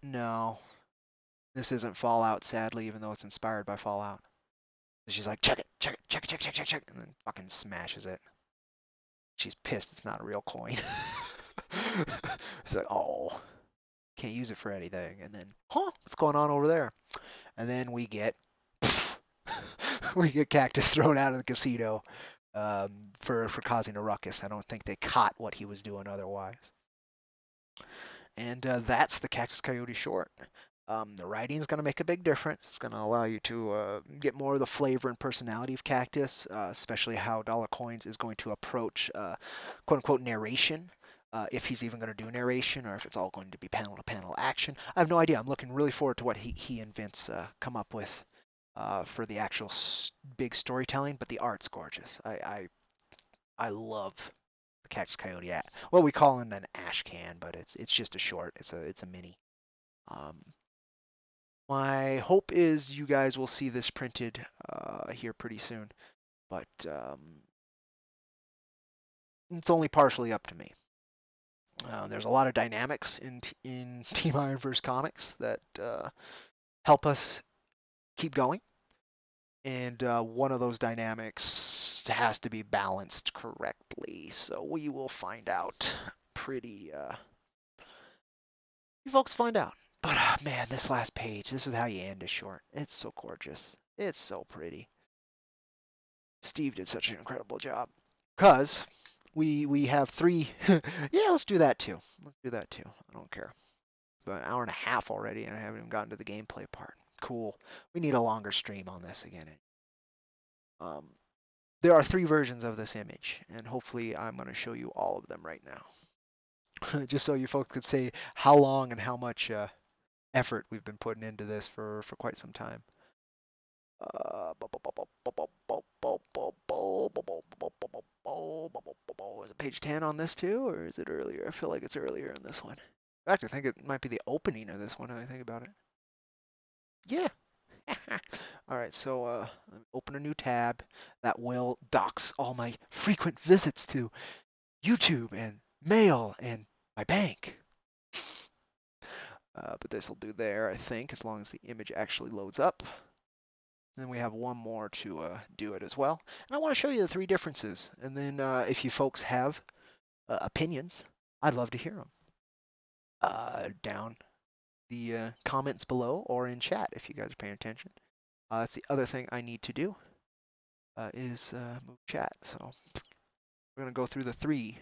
No, this isn't Fallout, sadly, even though it's inspired by Fallout. So she's like, check it, check it, check it, check, check, check, check, and then fucking smashes it. She's pissed it's not a real coin. She's like, oh, can't use it for anything. And then, huh, what's going on over there? And then we get Cactus thrown out of the casino for causing a ruckus. I don't think they caught what he was doing otherwise. And that's the Cactus Coyote short. The writing is going to make a big difference. It's going to allow you to get more of the flavor and personality of Cactus, especially how Dollar Coins is going to approach quote unquote narration. If he's even going to do narration or if it's all going to be panel to panel action. I have no idea. I'm looking really forward to what he and Vince come up with for the actual big storytelling, but the art's gorgeous. I love the Cactus Coyote. Well, we call him an ash can, but it's just a short. It's a mini. Um, my hope is you guys will see this printed here pretty soon, but it's only partially up to me. There's a lot of dynamics in Team IronVerse Comics that help us keep going, and one of those dynamics has to be balanced correctly. So we will find out pretty. You folks find out. But man, this last page, this is how you end a short. It's so gorgeous. It's so pretty. Steve did such an incredible job. Cause we have three. Yeah, let's do that too. Let's do that too. I don't care. But an hour and a half already, and I haven't even gotten to the gameplay part. Cool. We need a longer stream on this again. Um, there are three versions of this image, and hopefully I'm going to show you all of them right now. Just so you folks could say how long and how much effort we've been putting into this for quite some time. Is it page 10 on this too, or is it earlier? I feel like it's earlier in this one. In fact, I think it might be the opening of this one when I think about it. Yeah. All right, so let me open a new tab that will dox all my frequent visits to YouTube and mail and my bank. But this will do there, I think, as long as the image actually loads up. Then we have one more to do it as well. And I want to show you the three differences. And then if you folks have opinions, I'd love to hear them. Down the comments below or in chat if you guys are paying attention. That's the other thing I need to do is move chat. So we're going to go through the three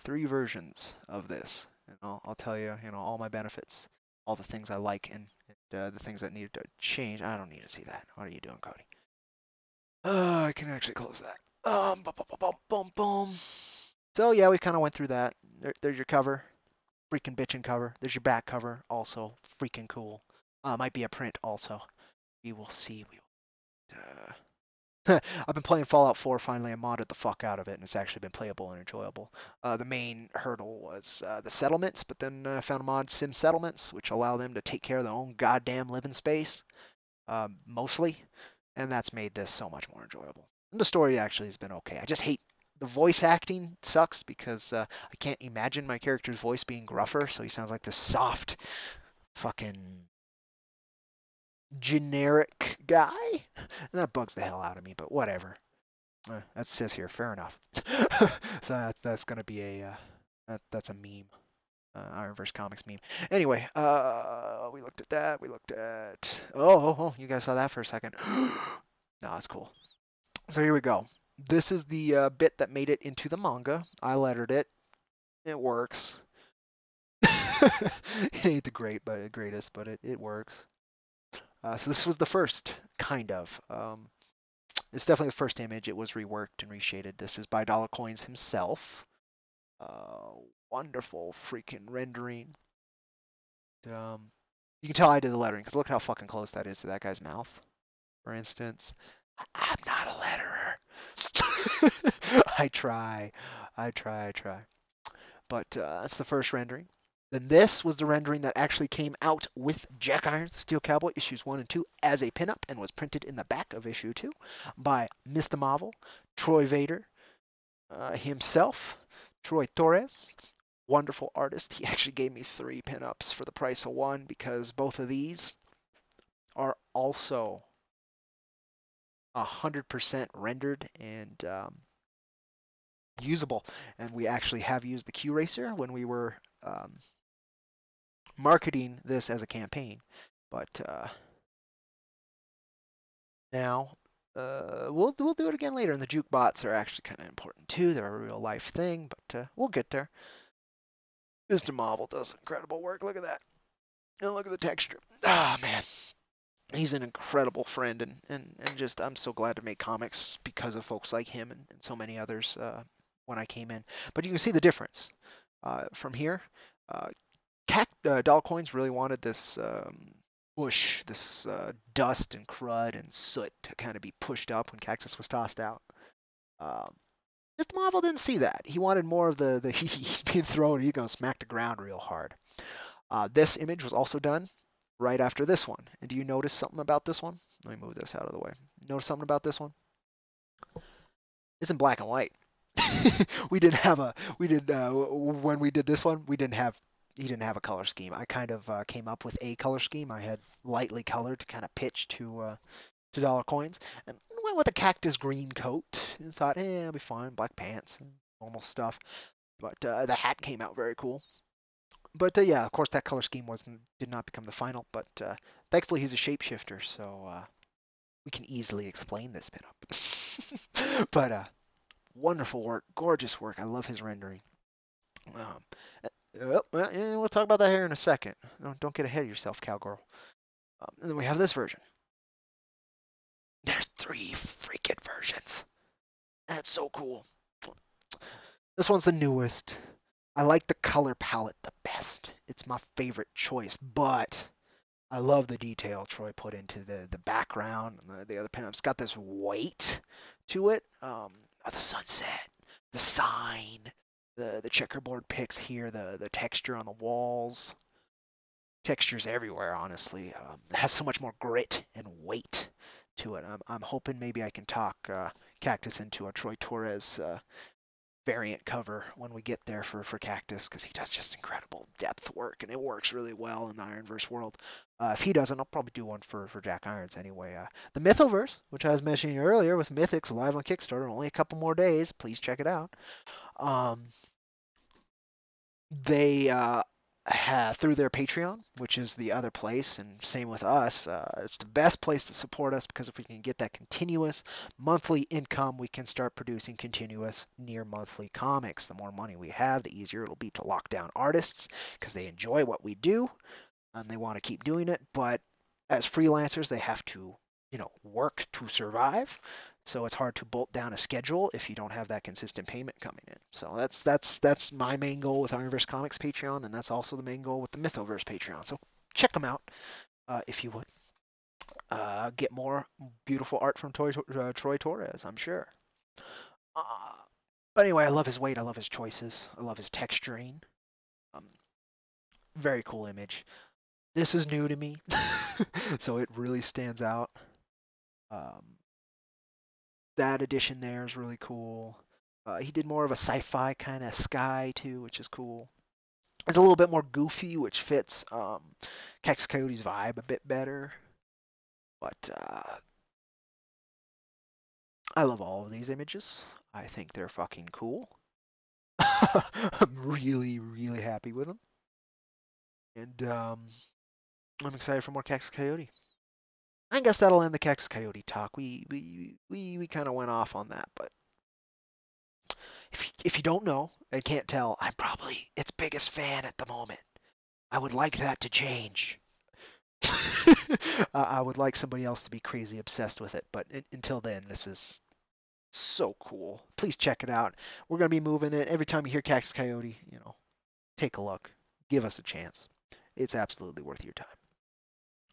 versions of this. And I'll tell you, all my benefits, all the things I like, and the things that need to change. I don't need to see that. What are you doing, Cody? I can actually close that. Boom, boom, boom, boom, boom. So yeah, we kind of went through that. There's your cover, freaking bitchin' cover. There's your back cover, also freaking cool. Might be a print also. We will see. I've been playing Fallout 4 finally. I modded the fuck out of it, and it's actually been playable and enjoyable. The main hurdle was the settlements, but then I found a mod, Sim Settlements, which allow them to take care of their own goddamn living space, mostly, and that's made this so much more enjoyable. And the story actually has been okay. I just hate the voice acting sucks because I can't imagine my character's voice being gruffer, so he sounds like this soft, fucking generic guy, and that bugs the hell out of me. But whatever. That says here, fair enough. So that's gonna be a that's a meme, IronVerse Comics meme. Anyway, we looked at that. We looked at oh, you guys saw that for a second. No, that's cool. So here we go. This is the bit that made it into the manga. I lettered it. It works. It ain't the greatest, but it works. So this was the first, kind of. It's definitely the first image. It was reworked and reshaded. This is by Dollar Coins himself. Wonderful freaking rendering. You can tell I did the lettering because look how fucking close that is to that guy's mouth. For instance, I'm not a letterer. I try. But that's the first rendering. Then this was the rendering that actually came out with Jack Irons, the Steel Cowboy, issues 1 and 2 as a pinup and was printed in the back of issue 2 by Mr. Marvel, Troy Vader himself, Troy Torres. Wonderful artist. He actually gave me 3 pinups for the price of 1 because both of these are also 100% rendered and usable. And we actually have used the Q-Racer when we were marketing this as a campaign. But now we'll do it again later. And the jukebots are actually kind of important too. They're a real life thing, but we'll get there. Mr. Marvel does incredible work. Look at that. And look at the texture. Ah, man. He's an incredible friend, and just I'm so glad to make comics because of folks like him and so many others when I came in. But you can see the difference from here. Dollar Coins really wanted this bush, this dust and crud and soot to kind of be pushed up when Cactus was tossed out. Um, Mr. Marvel didn't see that. He wanted more of the he's being thrown, he's going to smack the ground real hard. This image was also done right after this one. And do you notice something about this one? Let me move this out of the way. Notice something about this one? It's in black and white. we didn't have a we did when we did this one we didn't have he didn't have a color scheme. I kind of came up with a color scheme. I had lightly colored to kind of pitch to dollar coins, and went with a cactus green coat and thought, it'll be fine, black pants and normal stuff. But the hat came out very cool. But yeah, of course that color scheme wasn't did not become the final. But thankfully he's a shapeshifter, so we can easily explain this pinup. But wonderful work, gorgeous work. I love his rendering. Um, well, yeah, we'll talk about that here in a second. Don't get ahead of yourself, cowgirl. And then we have this version. There's 3 freaking versions, and it's so cool. This one's the newest. I like the color palette the best. It's my favorite choice, but I love the detail Troy put into the background and the other pinups. It's got this weight to it. The sunset, the sign, the checkerboard picks here, the texture on the walls, textures everywhere. Honestly, it has so much more grit and weight to it. I'm hoping maybe I can talk Cactus into a Troy Torres variant cover when we get there for Cactus, because he does just incredible depth work, and it works really well in the IronVerse world. If he doesn't, I'll probably do one for Jack Irons anyway. The Mythoverse, which I was mentioning earlier with Mythics live on Kickstarter, only a couple more days. Please check it out. Um, they have through their Patreon, which is the other place, and same with us. It's the best place to support us, because if we can get that continuous monthly income, we can start producing continuous near monthly comics. The more money we have, the easier it'll be to lock down artists, because they enjoy what we do and they want to keep doing it. But as freelancers, they have to, work to survive. So it's hard to bolt down a schedule if you don't have that consistent payment coming in. So that's my main goal with IronVerse Comics Patreon, and that's also the main goal with the Mythoverse Patreon. So check them out if you would. Get more beautiful art from Troy Torres, I'm sure. Uh, but anyway, I love his weight. I love his choices. I love his texturing. Um, Very cool image. This is new to me, so it really stands out. Um, that edition there is really cool. He did more of a sci-fi kind of sky too, which is cool. It's a little bit more goofy, which fits Cactus Coyote's vibe a bit better. But I love all of these images. I think they're fucking cool. I'm really, really happy with them. And I'm excited for more Cactus Coyote. I guess that'll end the Cactus Coyote talk. We kind of went off on that, but if you don't know and can't tell, I'm probably its biggest fan at the moment. I would like that to change. I would like somebody else to be crazy obsessed with it, but until then, this is so cool. Please check it out. We're gonna be moving it every time you hear Cactus Coyote. Take a look, give us a chance. It's absolutely worth your time.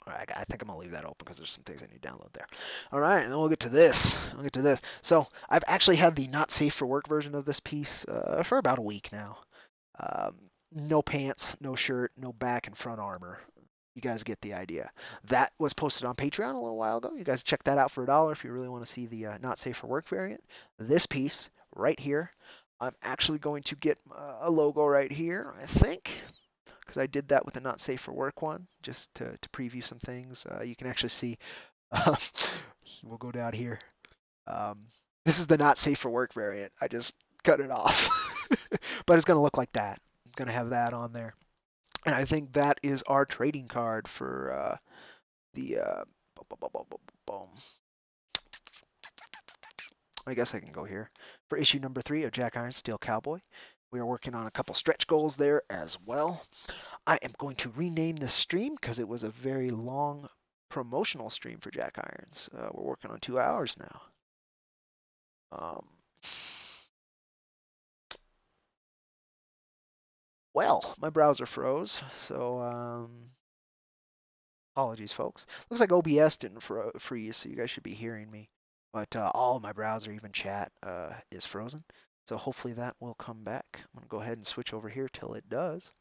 All right, I think I'm gonna leave that open because there's some things I need to download there. All right, and then we'll get to this. So I've actually had the not safe for work version of this piece for about a week now. Um, no pants, no shirt, no back and front armor. You guys get the idea. That was posted on Patreon a little while ago. You guys check that out for $1 if you really want to see the not safe for work variant. This piece right here, I'm actually going to get a logo right here, I think, because I did that with the not safe for work one, just to preview some things. You can actually see, we'll go down here. Um, this is the not safe for work variant. I just cut it off, but it's going to look like that. I'm going to have that on there. And I think that is our trading card for the. Boom. I guess I can go here. For issue number 3 of Jack Iron's Steel Cowboy. We are working on a couple stretch goals there as well. I am going to rename this stream because it was a very long promotional stream for Jack Irons. We're working on 2 hours now. Well, my browser froze, so Apologies, folks. Looks like OBS didn't freeze, so you guys should be hearing me. But all my browser, even chat, is frozen. So hopefully that will come back. I'm going to go ahead and switch over here till it does.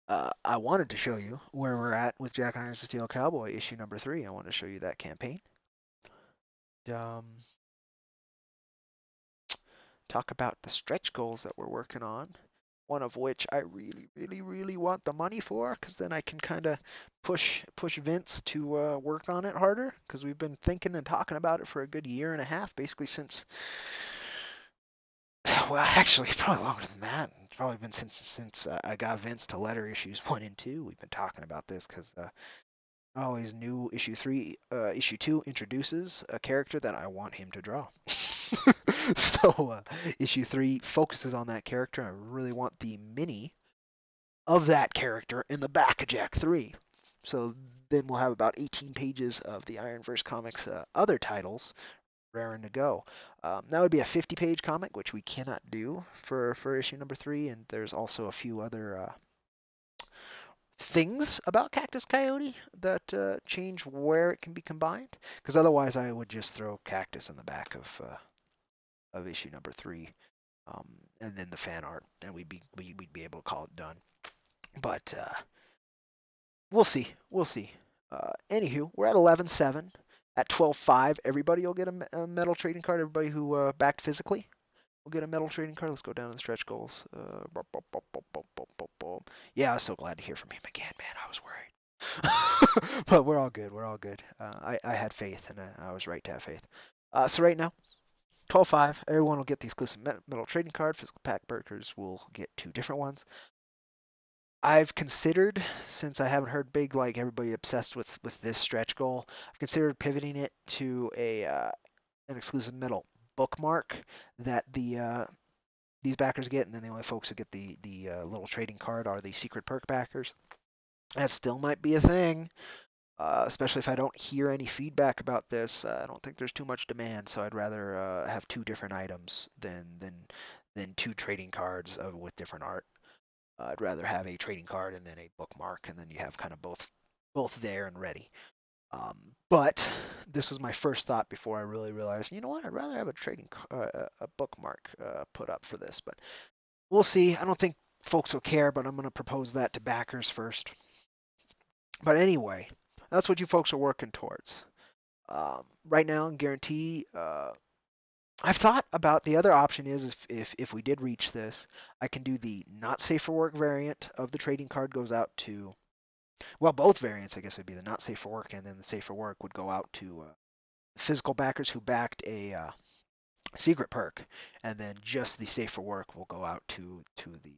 I wanted to show you where we're at with Jack Irons the Steel Cowboy, issue number 3. I want to show you that campaign. Talk about the stretch goals that we're working on. One of which I really, really, really want the money for, because then I can kind of push Vince to work on it harder. Because we've been thinking and talking about it for a good year and a half, basically since. Well, actually, probably longer than that. It's probably been since I got Vince to letter issues 1 and 2. We've been talking about this because I always knew issue 2 introduces a character that I want him to draw. So issue 3 focuses on that character. I really want the mini of that character in the back of Jack 3. So then we'll have about 18 pages of the IronVerse Comics other titles raring to go. That would be a 50-page comic, which we cannot do for issue number 3. And there's also a few other things about Cactus Coyote that change where it can be combined. Because otherwise, I would just throw Cactus in the back of issue number 3, and then the fan art, and we'd be able to call it done. But we'll see. We'll see. Anywho, we're at 11.7. At 12.5, everybody will get a metal trading card. Everybody who backed physically will get a metal trading card. Let's go down to the stretch goals. Yeah, I was so glad to hear from him again, man. I was worried. But we're all good. We're all good. I had faith, and I was right to have faith. So right now, 12.5, everyone will get the exclusive metal trading card. Physical pack breakers will get 2 different ones. I've considered, since I haven't heard big like everybody obsessed with this stretch goal, I've considered pivoting it to an exclusive metal bookmark that these backers get, and then the only folks who get the little trading card are the secret perk backers. That still might be a thing, especially if I don't hear any feedback about this. I don't think there's too much demand, so I'd rather have 2 different items than 2 trading cards with different art. I'd rather have a trading card and then a bookmark, and then you have kind of both there and ready. But this was my first thought before I really realized, you know what? I'd rather have a bookmark put up for this. But we'll see. I don't think folks will care, but I'm going to propose that to backers first. But anyway, that's what you folks are working towards. Right now, guarantee. I've thought about the other option is if we did reach this, I can do the not safe for work variant of the trading card goes out to, well, both variants I guess would be the not safe for work, and then the safe for work would go out to physical backers who backed a secret perk, and then just the safe for work will go out to the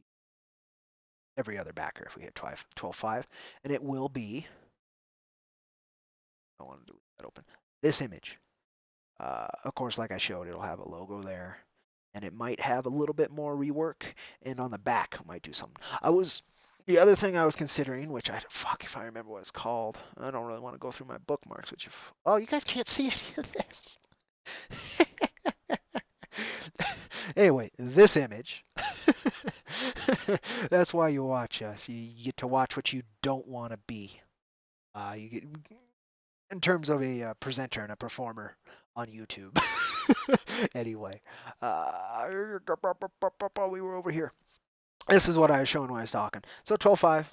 every other backer if we hit 12.5, and it will be, I want to leave that open, this image. Of course, like I showed, it'll have a logo there, and it might have a little bit more rework, and on the back it might do something. The other thing I was considering, which fuck if I remember what it's called. I don't really want to go through my bookmarks, oh, you guys can't see any of this. Anyway, this image. That's why you watch us. You get to watch what you don't want to be. You get, in terms of a presenter and a performer on YouTube. Anyway, we were over here. This is what I was showing when I was talking. So 12.5.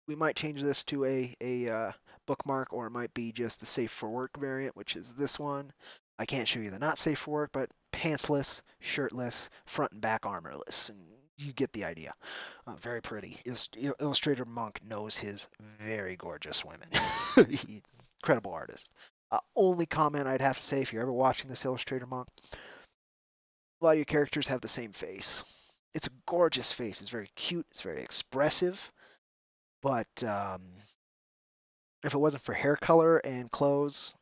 We might change this to a bookmark, or it might be just the safe for work variant, which is this one. I can't show you the not safe for work, but pantsless, shirtless, front and back armorless, and you get the idea. Very pretty. Illustrator Monk knows his very gorgeous women. Incredible artist. Only comment I'd have to say, if you're ever watching this Illustrator Monk, a lot of your characters have the same face. It's a gorgeous face. It's very cute. It's very expressive. But if it wasn't for hair color and clothes,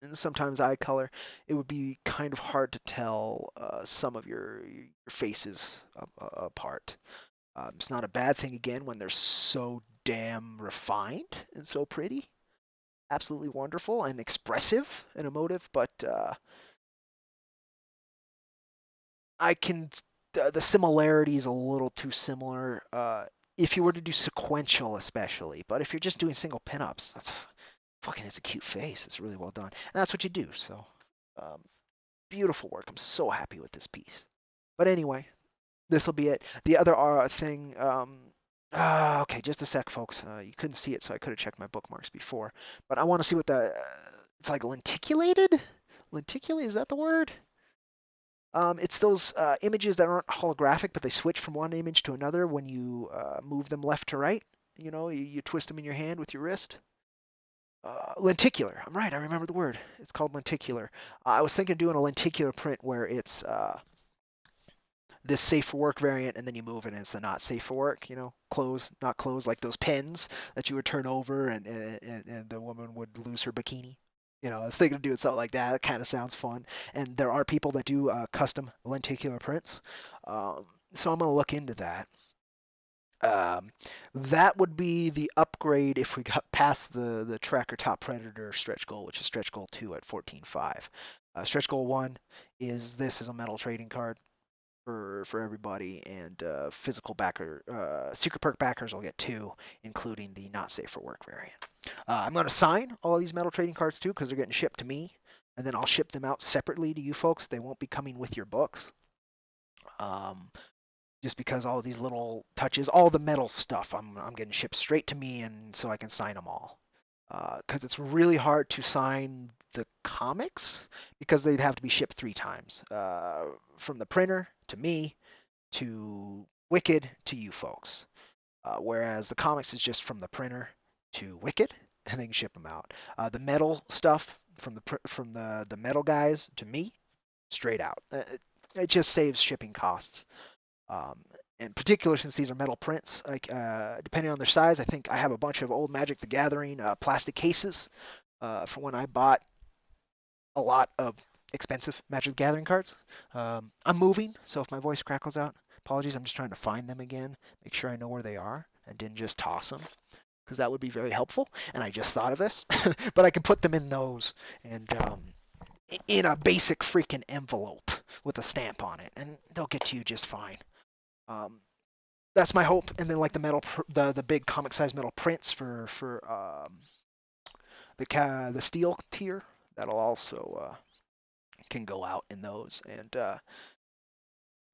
and sometimes eye color, it would be kind of hard to tell some of your faces apart. It's not a bad thing, again, when they're so damn refined and so pretty. Absolutely wonderful and expressive and emotive, but I can the similarity is a little too similar. if you were to do sequential, especially. But if you're just doing single pinups, that's fucking. It's a cute face. It's really well done, and that's what you do. So, um, beautiful work. I'm so happy with this piece. But anyway, this will be it. The other thing. Okay, just a sec, folks. You couldn't see it, so I could have checked my bookmarks before. But I want to see what the. It's like lenticulated. Lenticulated, is that the word? It's those images that aren't holographic, but they switch from one image to another when you move them left to right. You know, you twist them in your hand with your wrist. Lenticular. I'm right. I remember the word. It's called lenticular. I was thinking of doing a lenticular print where it's this safe for work variant, and then you move it, and it's the not safe for work. You know, close, not close, like those pens that you would turn over, and the woman would lose her bikini. You know, I was thinking of doing something like that. It kind of sounds fun. And there are people that do custom lenticular prints. So I'm going to look into that. Um, that would be the upgrade if we got past the Tracker Top Predator stretch goal, which is stretch goal 2 at 14.5. Stretch goal 1 is this is a metal trading card for everybody, and physical backer, secret perk backers will get 2, including the not safe for work variant. I'm going to sign all these metal trading cards too because they're getting shipped to me, and then I'll ship them out separately to you folks. They won't be coming with your books. Um, just because all of these little touches, all the metal stuff, I'm getting shipped straight to me, and so I can sign them all. Because it's really hard to sign the comics because they'd have to be shipped 3 times, from the printer to me to Wicked to you folks. Whereas the comics is just from the printer to Wicked, and they can ship them out. The metal stuff from the metal guys to me, straight out. It just saves shipping costs. Um, in particular, since these are metal prints, like depending on their size, I think I have a bunch of old Magic the Gathering plastic cases for when I bought a lot of expensive Magic the Gathering cards. I'm moving, so if my voice crackles out, apologies. I'm just trying to find them again, make sure I know where they are, and didn't just toss them, because that would be very helpful. And I just thought of this, but I can put them in those and in a basic freaking envelope with a stamp on it, and they'll get to you just fine. Um, that's my hope. And then like the the big comic size metal prints for the steel tier, that'll also can go out in those. And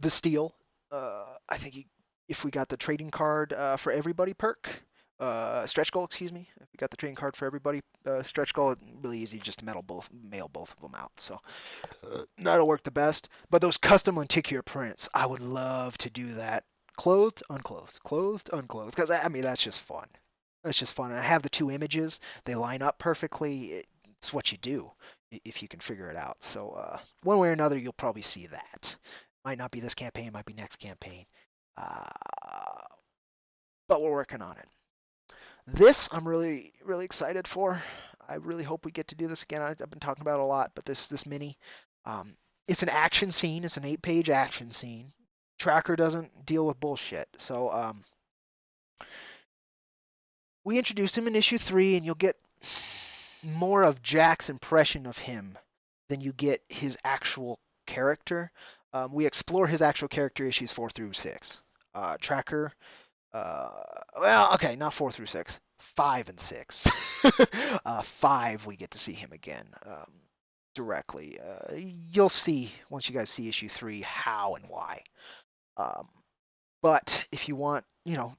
the steel, I think if we got the trading card for everybody perk, stretch goal, excuse me. If we got the trading card for everybody stretch goal, really easy just to mail both of them out. So that'll work the best. But those custom lenticular prints, I would love to do that. Clothed, unclothed, clothed, unclothed. Because I mean that's just fun. That's just fun. And I have the 2 images; they line up perfectly. It's what you do if you can figure it out. So one way or another, you'll probably see that. Might not be this campaign, might be next campaign. Uh, but we're working on it. This I'm really really excited for. I really hope we get to do this again. I've been talking about it a lot, but this mini, um, it's an action scene. It's an 8-page action scene. Tracker doesn't deal with bullshit, so we introduce him in issue 3, and you'll get more of Jack's impression of him than you get his actual character. We explore his actual character issues 4 through 6. Tracker, well, okay, not 4 through 6, 5 and 6. 5, we get to see him again directly. You'll see once you guys see issue 3 how and why. Um, but if you want,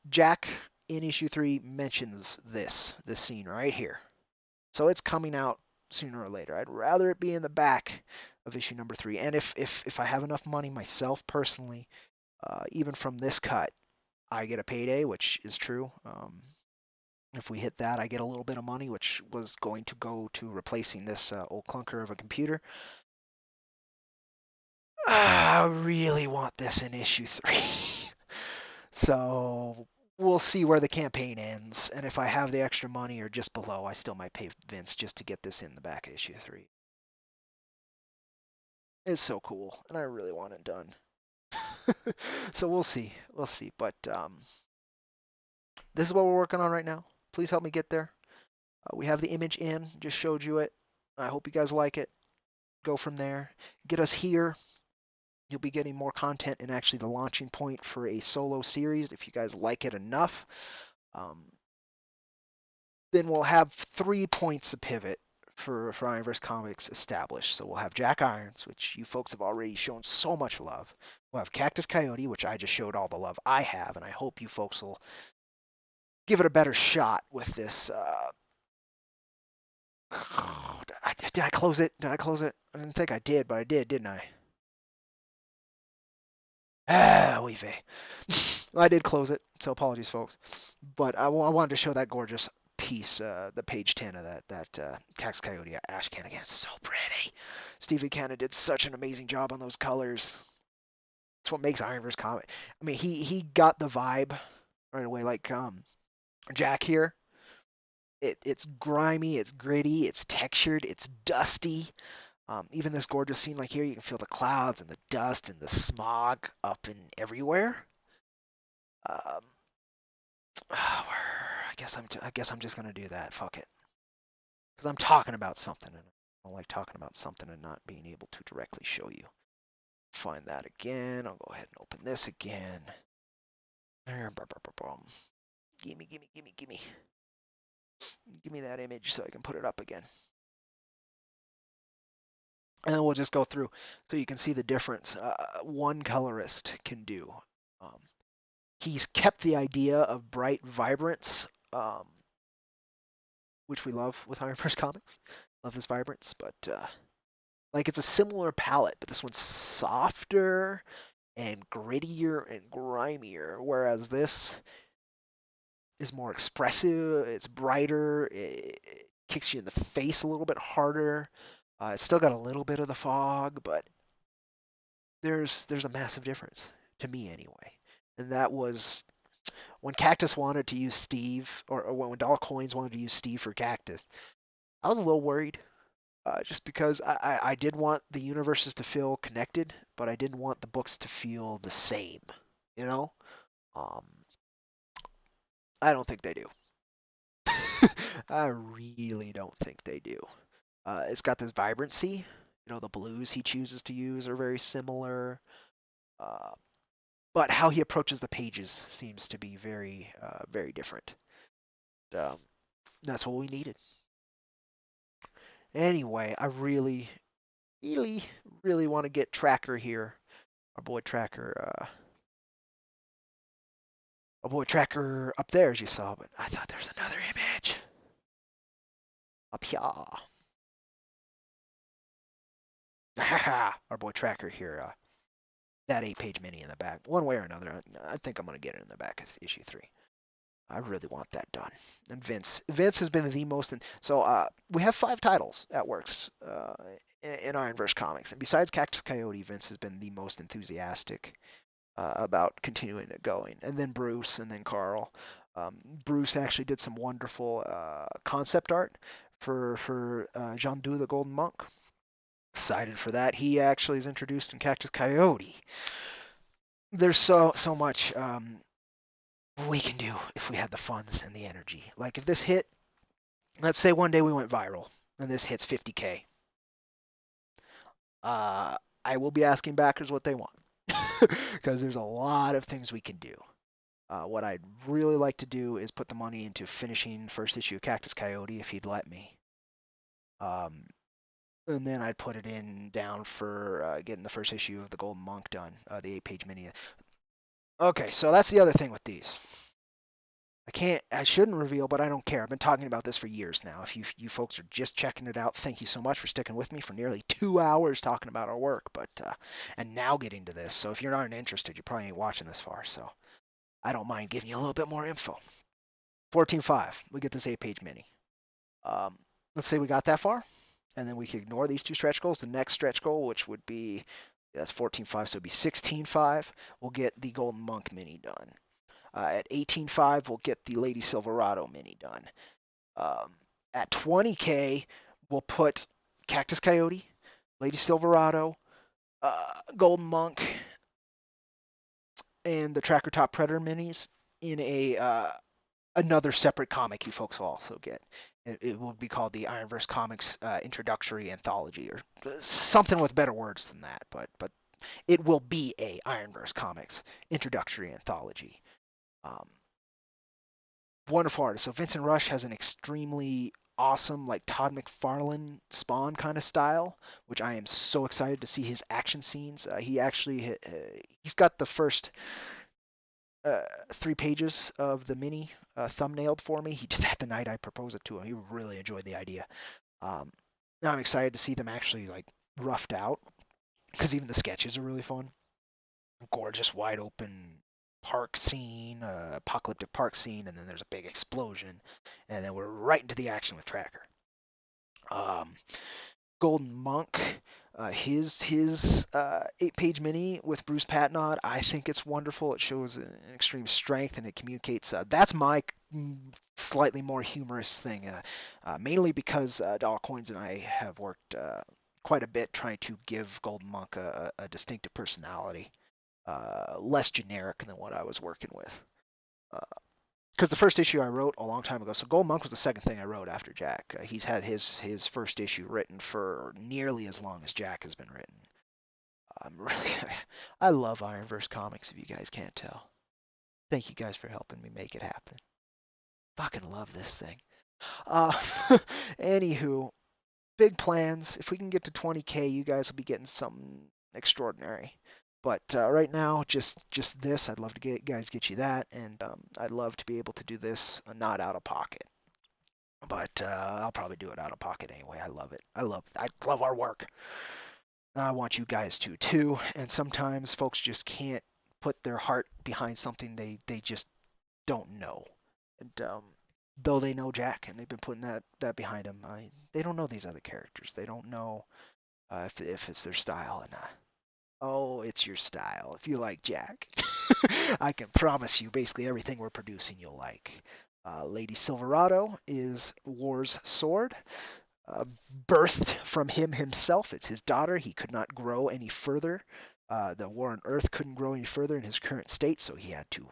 Jack in issue 3 mentions this scene right here. So it's coming out sooner or later. I'd rather it be in the back of issue number 3. And if I have enough money myself personally, even from this cut, I get a payday, which is true. If we hit that, I get a little bit of money, which was going to go to replacing this old clunker of a computer. I really want this in issue 3. So we'll see where the campaign ends, and if I have the extra money or just below, I still might pay Vince just to get this in the back of issue 3. It's so cool, and I really want it done. So we'll see. We'll see. But this is what we're working on right now. Please help me get there. We have the image in. Just showed you it. I hope you guys like it. Go from there. Get us here. You'll be getting more content and actually the launching point for a solo series if you guys like it enough. Um, then we'll have 3 points of pivot for IronVerse Comics established. So we'll have Jack Irons, which you folks have already shown so much love. We'll have Cactus Coyote, which I just showed all the love I have, and I hope you folks will give it a better shot with this. Did I close it? Did I close it? I didn't think I did, but I did, didn't I? Ah, oui vey. I did close it, so apologies, folks. But I wanted to show that gorgeous piece, the page 10 of that Tax Coyote Ash Can again. It's so pretty. Stevie Cannon did such an amazing job on those colors. It's what makes IronVerse comic. I mean, he got the vibe right away. Like Jack here, it's grimy, it's gritty, it's textured, it's dusty. Even this gorgeous scene like here, you can feel the clouds and the dust and the smog up and everywhere. Um, I guess I'm just gonna do that. Fuck it, because I'm talking about something, and I don't like talking about something and not being able to directly show you. Find that again. I'll go ahead and open this again. There, gimme, gimme, gimme, gimme. Give me that image so I can put it up again. And then we'll just go through so you can see the difference one colorist can do. Um, he's kept the idea of bright vibrance, which we love with IronVerse Comics. Love this vibrance, but like it's a similar palette, but this one's softer and grittier and grimier, whereas this is more expressive. It's brighter. It kicks you in the face a little bit harder. It's still got a little bit of the fog, but there's a massive difference to me anyway. And that was when Cactus wanted to use Steve, or when Dollar Coins wanted to use Steve for Cactus. I was a little worried, just because I did want the universes to feel connected, but I didn't want the books to feel the same. You know, um, I don't think they do. I really don't think they do. It's got this vibrancy. You know, the blues he chooses to use are very similar. Uh, but how he approaches the pages seems to be very, very different. Um, that's what we needed. Anyway, I really, really, really want to get Tracker here. Our boy Tracker, up there, as you saw, but I thought there's another image up here. Our boy Tracker here. That 8-page mini in the back, one way or another. I think I'm gonna get it in the back as issue 3. I really want that done. And Vince has been the most. So we have 5 titles at Works in IronVerse Comics, and besides Cactus Coyote, Vince has been the most enthusiastic about continuing it going. And then Bruce, and then Carl. Bruce actually did some wonderful concept art for Jean Du the Golden Monk. Excited for that. He actually is introduced in Cactus Coyote. There's so much we can do if we had the funds and the energy. Like if this hit, let's say one day we went viral and this hits 50K, I will be asking backers what they want because there's a lot of things we can do. What I'd really like to do is put the money into finishing first issue of Cactus Coyote if he'd let me. And then I'd put it in down for getting the first issue of the Golden Monk done, the 8-page mini. Okay, so that's the other thing with these. I shouldn't reveal, but I don't care. I've been talking about this for years now. If you folks are just checking it out, thank you so much for sticking with me for nearly 2 hours talking about our work, but and now getting to this. So if you're not interested, you probably ain't watching this far. So I don't mind giving you a little bit more info. 14.5, we get this 8-page mini. Let's say we got that far, and then we can ignore these 2 stretch goals. The next stretch goal, which would be, that's 14.5, so it'd be 16.5, we'll get the Golden Monk mini done. At 18.5, we'll get the Lady Silverado mini done. At 20K, we'll put Cactus Coyote, Lady Silverado, Golden Monk, and the Tracker Top Predator minis in a another separate comic you folks will also get. It will be called the IronVerse Comics Introductory Anthology, or something with better words than that. But It will be a IronVerse Comics introductory anthology. Um, Wonderful artist. So Vincent Rush has an extremely awesome, like Todd McFarlane Spawn kind of style, which I am so excited to see his action scenes. He's got the first uh, 3 pages of the mini thumbnailed for me. He did that the night I proposed it to him. He really enjoyed the idea. Um, Now I'm excited to see them actually like roughed out because even the sketches are really fun. Gorgeous, wide open park scene, apocalyptic park scene, and then there's a big explosion, and then we're right into the action with Tracker. Um, Golden Monk, his 8-page mini with Bruce Patnod, I think it's wonderful. It shows an extreme strength and it communicates. That's my slightly more humorous thing, mainly because Dollar Coins and I have worked quite a bit trying to give Golden Monk a distinctive personality, less generic than what I was working with. Because the first issue I wrote a long time ago. So Gold Monk was the second thing I wrote after Jack. He's had his first issue written for nearly as long as Jack has been written. Really, I love Ironverse Comics. If you guys can't tell, thank you guys for helping me make it happen. Fucking love this thing. Uh, Anywho, big plans. If we can get to 20K, you guys will be getting something extraordinary. But right now, just this. I'd love to get you that, and I'd love to be able to do this not out of pocket. But I'll probably do it out of pocket anyway. I love our work. I want you guys to too. And sometimes folks just can't put their heart behind something they just don't know. And though they know Jack and they've been putting that behind him, they don't know these other characters. They don't know if it's their style. And oh, it's your style. If you like Jack, I can promise you basically everything we're producing you'll like. Lady Silverado is War's sword, uh, birthed from him himself. It's his daughter. He could not grow any further. The War on Earth couldn't grow any further in his current state, so he had to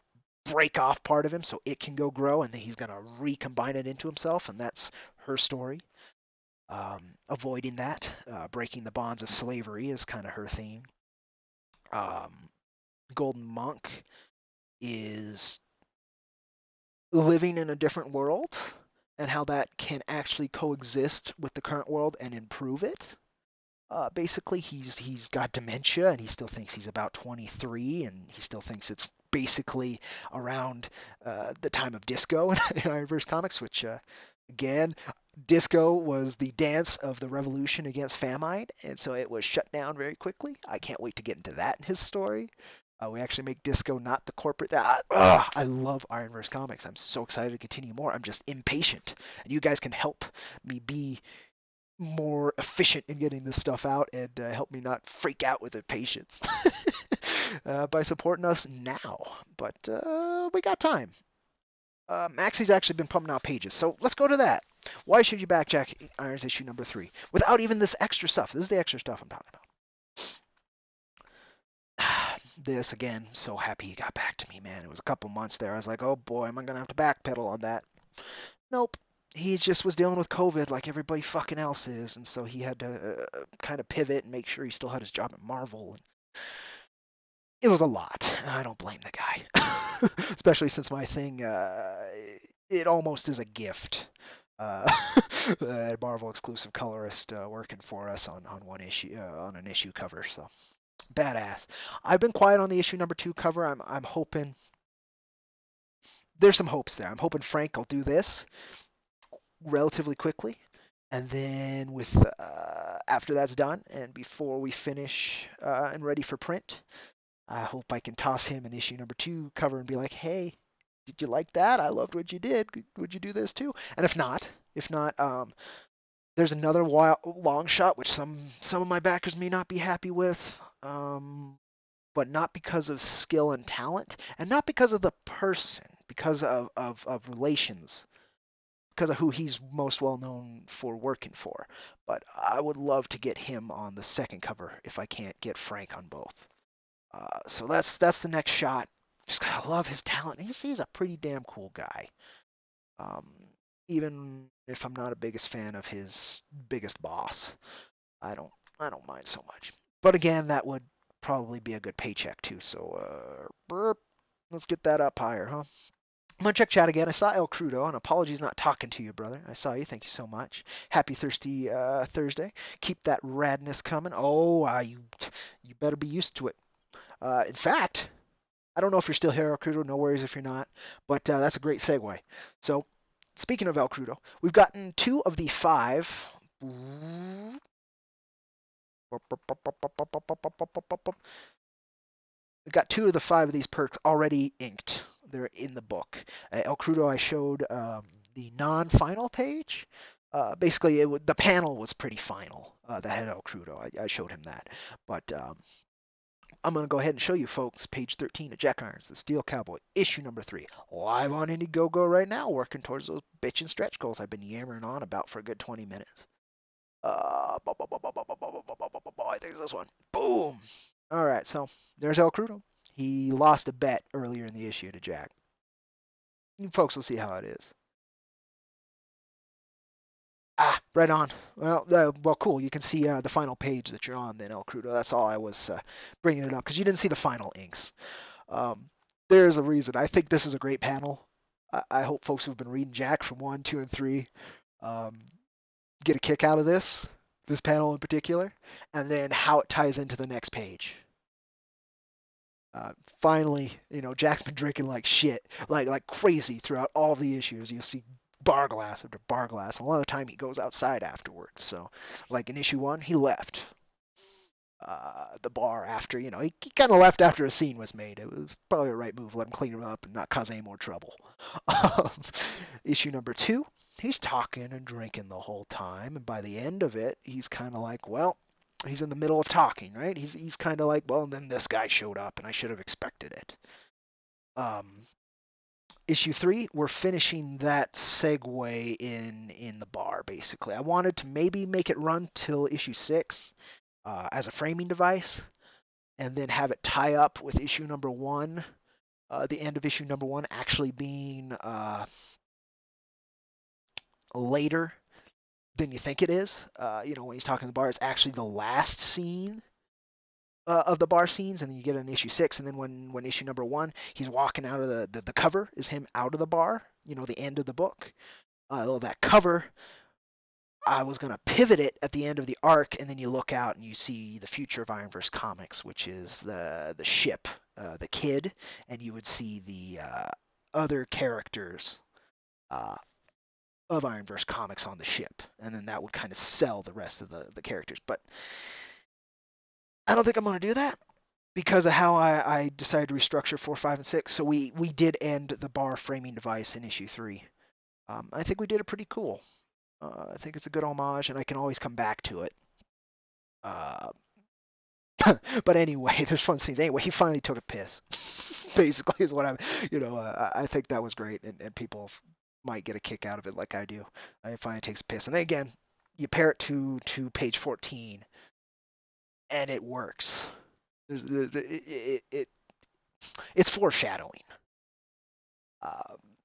break off part of him so it can go grow, and then he's going to recombine it into himself, and that's her story. Avoiding that, breaking the bonds of slavery is kind of her theme. Um, Golden Monk is living in a different world and how that can actually coexist with the current world and improve it. Basically, he's got dementia and he still thinks he's about 23 and he still thinks it's basically around the time of disco in Ironverse Comics, which again, disco was the dance of the revolution against famine, and so it was shut down very quickly. I can't wait to get into that in his story. We actually make disco not the corporate. I love Ironverse Comics. I'm so excited to continue more. I'm just impatient, and you guys can help me be more efficient in getting this stuff out and help me not freak out with impatience by supporting us now. But we got time. Maxie's actually been pumping out pages, so let's go to that. Why should you back Jack Irons issue number 3 without even this extra stuff? This is the extra stuff I'm talking about. This again, so happy he got back to me, man. It was a couple months there. I was like, oh boy, am I gonna have to backpedal on that? Nope. He just was dealing with COVID like everybody fucking else is, and so he had to kind of pivot and make sure he still had his job at Marvel. And it was a lot. I don't blame the guy, especially since my thing, it almost is a gift. Uh, Marvel exclusive colorist working for us on one issue on an issue cover, so badass. I've been quiet on the issue number 2 cover. I'm hoping there's some hopes there. I'm hoping Frank will do this relatively quickly. And then with after that's done and before we finish and ready for print, I hope I can toss him an issue number 2 cover and be like, "Hey, did you like that? I loved what you did. Would you do this too?" And if not, there's another long shot which some of my backers may not be happy with, but not because of skill and talent, and not because of the person, because of relations, because of who he's most well known for working for. But I would love to get him on the second cover if I can't get Frank on both. So that's the next shot. Just gotta love his talent. He's a pretty damn cool guy. Um, Even if I'm not a biggest fan of his biggest boss, I don't I don't mind so much. But again, that would probably be a good paycheck too. So let's get that up higher, huh? I'm gonna check chat again. I saw El Crudo, and apologies not talking to you, brother. I saw you. Thank you so much. Happy thirsty Thursday. Keep that radness coming. Oh, you better be used to it. In fact, I don't know if you're still here, El Crudo. No worries if you're not. But that's a great segue. So, speaking of El Crudo, we've gotten 2 of the 5. We got 2 of the 5 of these perks already inked. They're in the book. El Crudo, I showed the non-final page. Basically, the panel was pretty final. That had El Crudo. I showed him that. But I'm going to go ahead and show you folks page 13 of Jack Irons, The Steel Cowboy, issue number 3. Live on Indiegogo right now, working towards those bitchin' stretch goals I've been yammering on about for a good 20 minutes. I think it's this one. Boom! All right, so there's El Crudo. He lost a bet earlier in the issue to Jack. You folks will see how it is. Ah, right on. Well, cool. You can see the final page that you're on then, El Crudo. That's all I was bringing it up because you didn't see the final inks. There's a reason. I think this is a great panel. I hope folks who've been reading Jack from 1, 2, and 3 um, get a kick out of this panel in particular, and then how it ties into the next page. Finally, Jack's been drinking like shit, like crazy throughout all the issues. You see bar glass after bar glass. A lot of the time he goes outside afterwards. So, like in issue 1, he left the bar after, he kind of left after a scene was made. It was probably the right move. Let him clean him up and not cause any more trouble. Issue number 2, he's talking and drinking the whole time. And by the end of it, he's kind of like, well, he's in the middle of talking, right? He's kind of like, well, and then this guy showed up and I should have expected it. Issue 3, we're finishing that segue in the bar, basically. I wanted to maybe make it run till issue 6 as a framing device, and then have it tie up with issue number 1, the end of issue number 1 actually being later than you think it is. When he's talking to the bar, it's actually the last scene of the bar scenes, and then you get an issue 6, and then when issue number 1, he's walking out of the cover is him out of the bar, the end of the book. That cover, I was going to pivot it at the end of the arc, and then you look out and you see the future of IronVerse Comics, which is the ship, the kid, and you would see the other characters of IronVerse Comics on the ship, and then that would kind of sell the rest of the characters. But I don't think I'm going to do that because of how I decided to restructure 4, 5, and 6. So we did end the bar framing device in issue 3. I think we did it pretty cool. I think it's a good homage, and I can always come back to it. But anyway, there's fun scenes. Anyway, he finally took a piss. Basically, is what I think that was great, and people might get a kick out of it like I do. He finally takes a piss, and then again, you pair it to page 14, and it works. It's foreshadowing.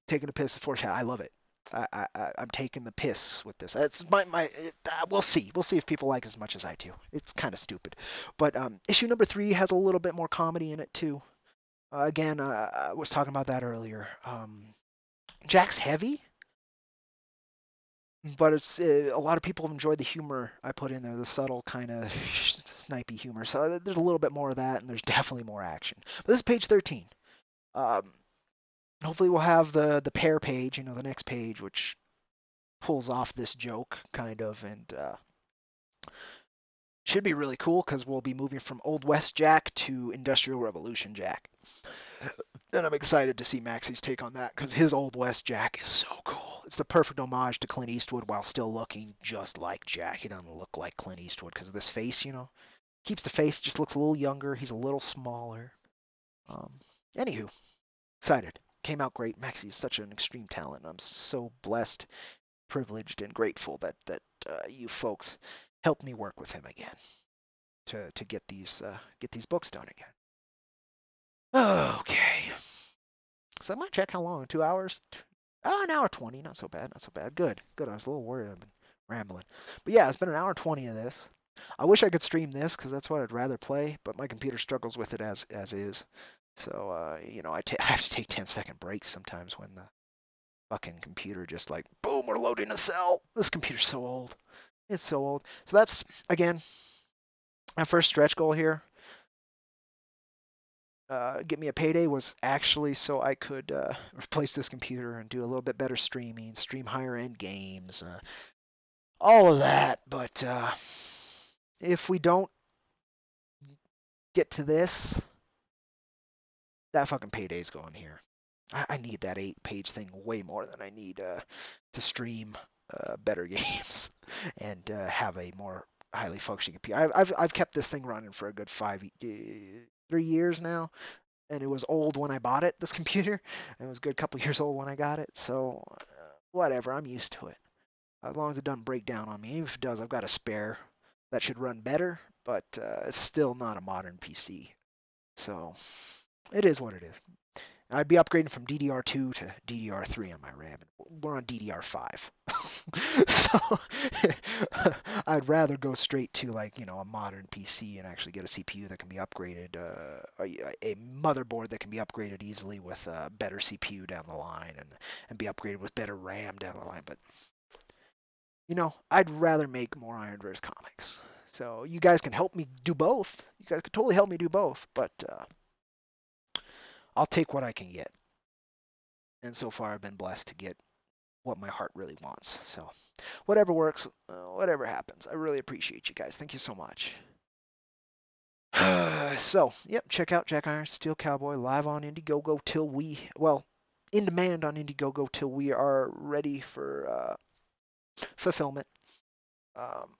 Taking a piss is foreshadowing. I love it. I'm taking the piss with this. It's we'll see. We'll see if people like it as much as I do. It's kind of stupid. But issue number 3 has a little bit more comedy in it too. Again, I was talking about that earlier. Jack's heavy, but it's a lot of people have enjoyed the humor I put in there, the subtle kind of snipey humor. So there's a little bit more of that, and there's definitely more action. But this is page 13. Hopefully we'll have the pair page, the next page, which pulls off this joke kind of, and should be really cool because we'll be moving from Old West Jack to Industrial Revolution Jack. And I'm excited to see Maxie's take on that because his Old West Jack is so cool. It's the perfect homage to Clint Eastwood while still looking just like Jack. He doesn't look like Clint Eastwood because of this face, Keeps the face, just looks a little younger. He's a little smaller. Anywho, excited. Came out great. Maxie is such an extreme talent. I'm so blessed, privileged, and grateful that you folks helped me work with him again to get these books done again. Okay. So I might check how long. 2 hours? Oh, an hour 20. Not so bad. Not so bad. Good. Good. I was a little worried. I've been rambling. But yeah, it's been an hour 20 of this. I wish I could stream this because that's what I'd rather play, but my computer struggles with it as is. So I have to take 10-second breaks sometimes when the fucking computer just like, boom, we're loading a cell. This computer's so old. It's so old. So that's again my first stretch goal here. Get me a payday was actually so I could replace this computer and do a little bit better streaming, stream higher end games, all of that. But if we don't get to this, that fucking payday's going here. I need that 8-page thing way more than I need to stream better games and have a more highly functioning computer. I've kept this thing running for a good 3 years now, and it was old when I bought it. This computer, and it was a good couple years old when I got it. So whatever, I'm used to it. As long as it doesn't break down on me. Even if it does, I've got a spare that should run better, but it's still not a modern PC. So it is what it is. I'd be upgrading from DDR2 to DDR3 on my RAM. We're on DDR5. So I'd rather go straight to a modern PC and actually get a CPU that can be upgraded, a motherboard that can be upgraded easily with a better CPU down the line and be upgraded with better RAM down the line. But I'd rather make more IronVerse comics. So you guys can help me do both. You guys could totally help me do both, but I'll take what I can get. And so far, I've been blessed to get what my heart really wants. So, whatever works, whatever happens. I really appreciate you guys. Thank you so much. So, yep, check out Jack Iron Steel Cowboy live on Indiegogo in demand on Indiegogo till we are ready for fulfillment. Um,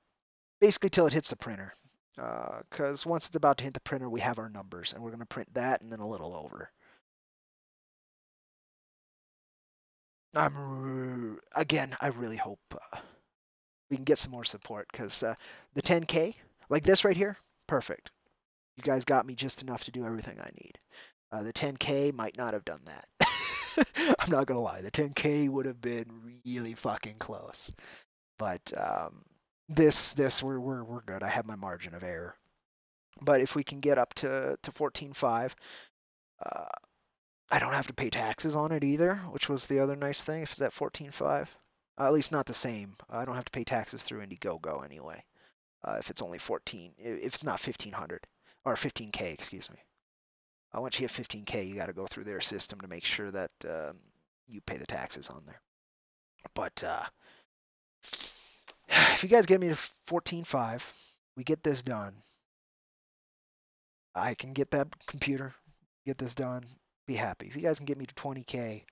Basically, till it hits the printer. Because once it's about to hit the printer, we have our numbers, and we're going to print that and then a little over. I really hope we can get some more support because the 10K, like this right here, perfect. You guys got me just enough to do everything I need. The 10K might not have done that. I'm not gonna lie, the 10K would have been really fucking close. But this we're good. I have my margin of error. But if we can get up to 14.5, uh, I don't have to pay taxes on it either, which was the other nice thing. If it's at 14.5, at least not the same. I don't have to pay taxes through Indiegogo anyway. If it's only 14, if it's not 1500 or 15K, excuse me. Once you hit 15K, you got to go through their system to make sure that you pay the taxes on there. But if you guys get me to 14.5, we get this done. I can get that computer, get this done, be happy. If you guys can get me to 20K,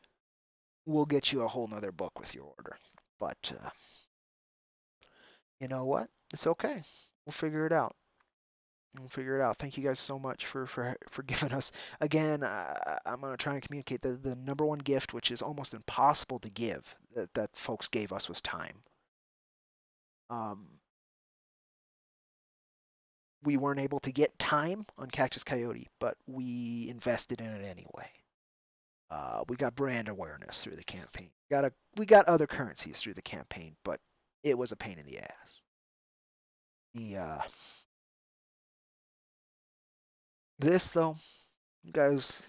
we'll get you a whole nother book with your order. But you know what? It's okay. We'll figure it out. We'll figure it out. Thank you guys so much for giving us. Again, I'm going to try and communicate the number one gift, which is almost impossible to give, that folks gave us was time. We weren't able to get time on Cactus Coyote, but we invested in it anyway. We got brand awareness through the campaign. We got other currencies through the campaign, but it was a pain in the ass. This though, you guys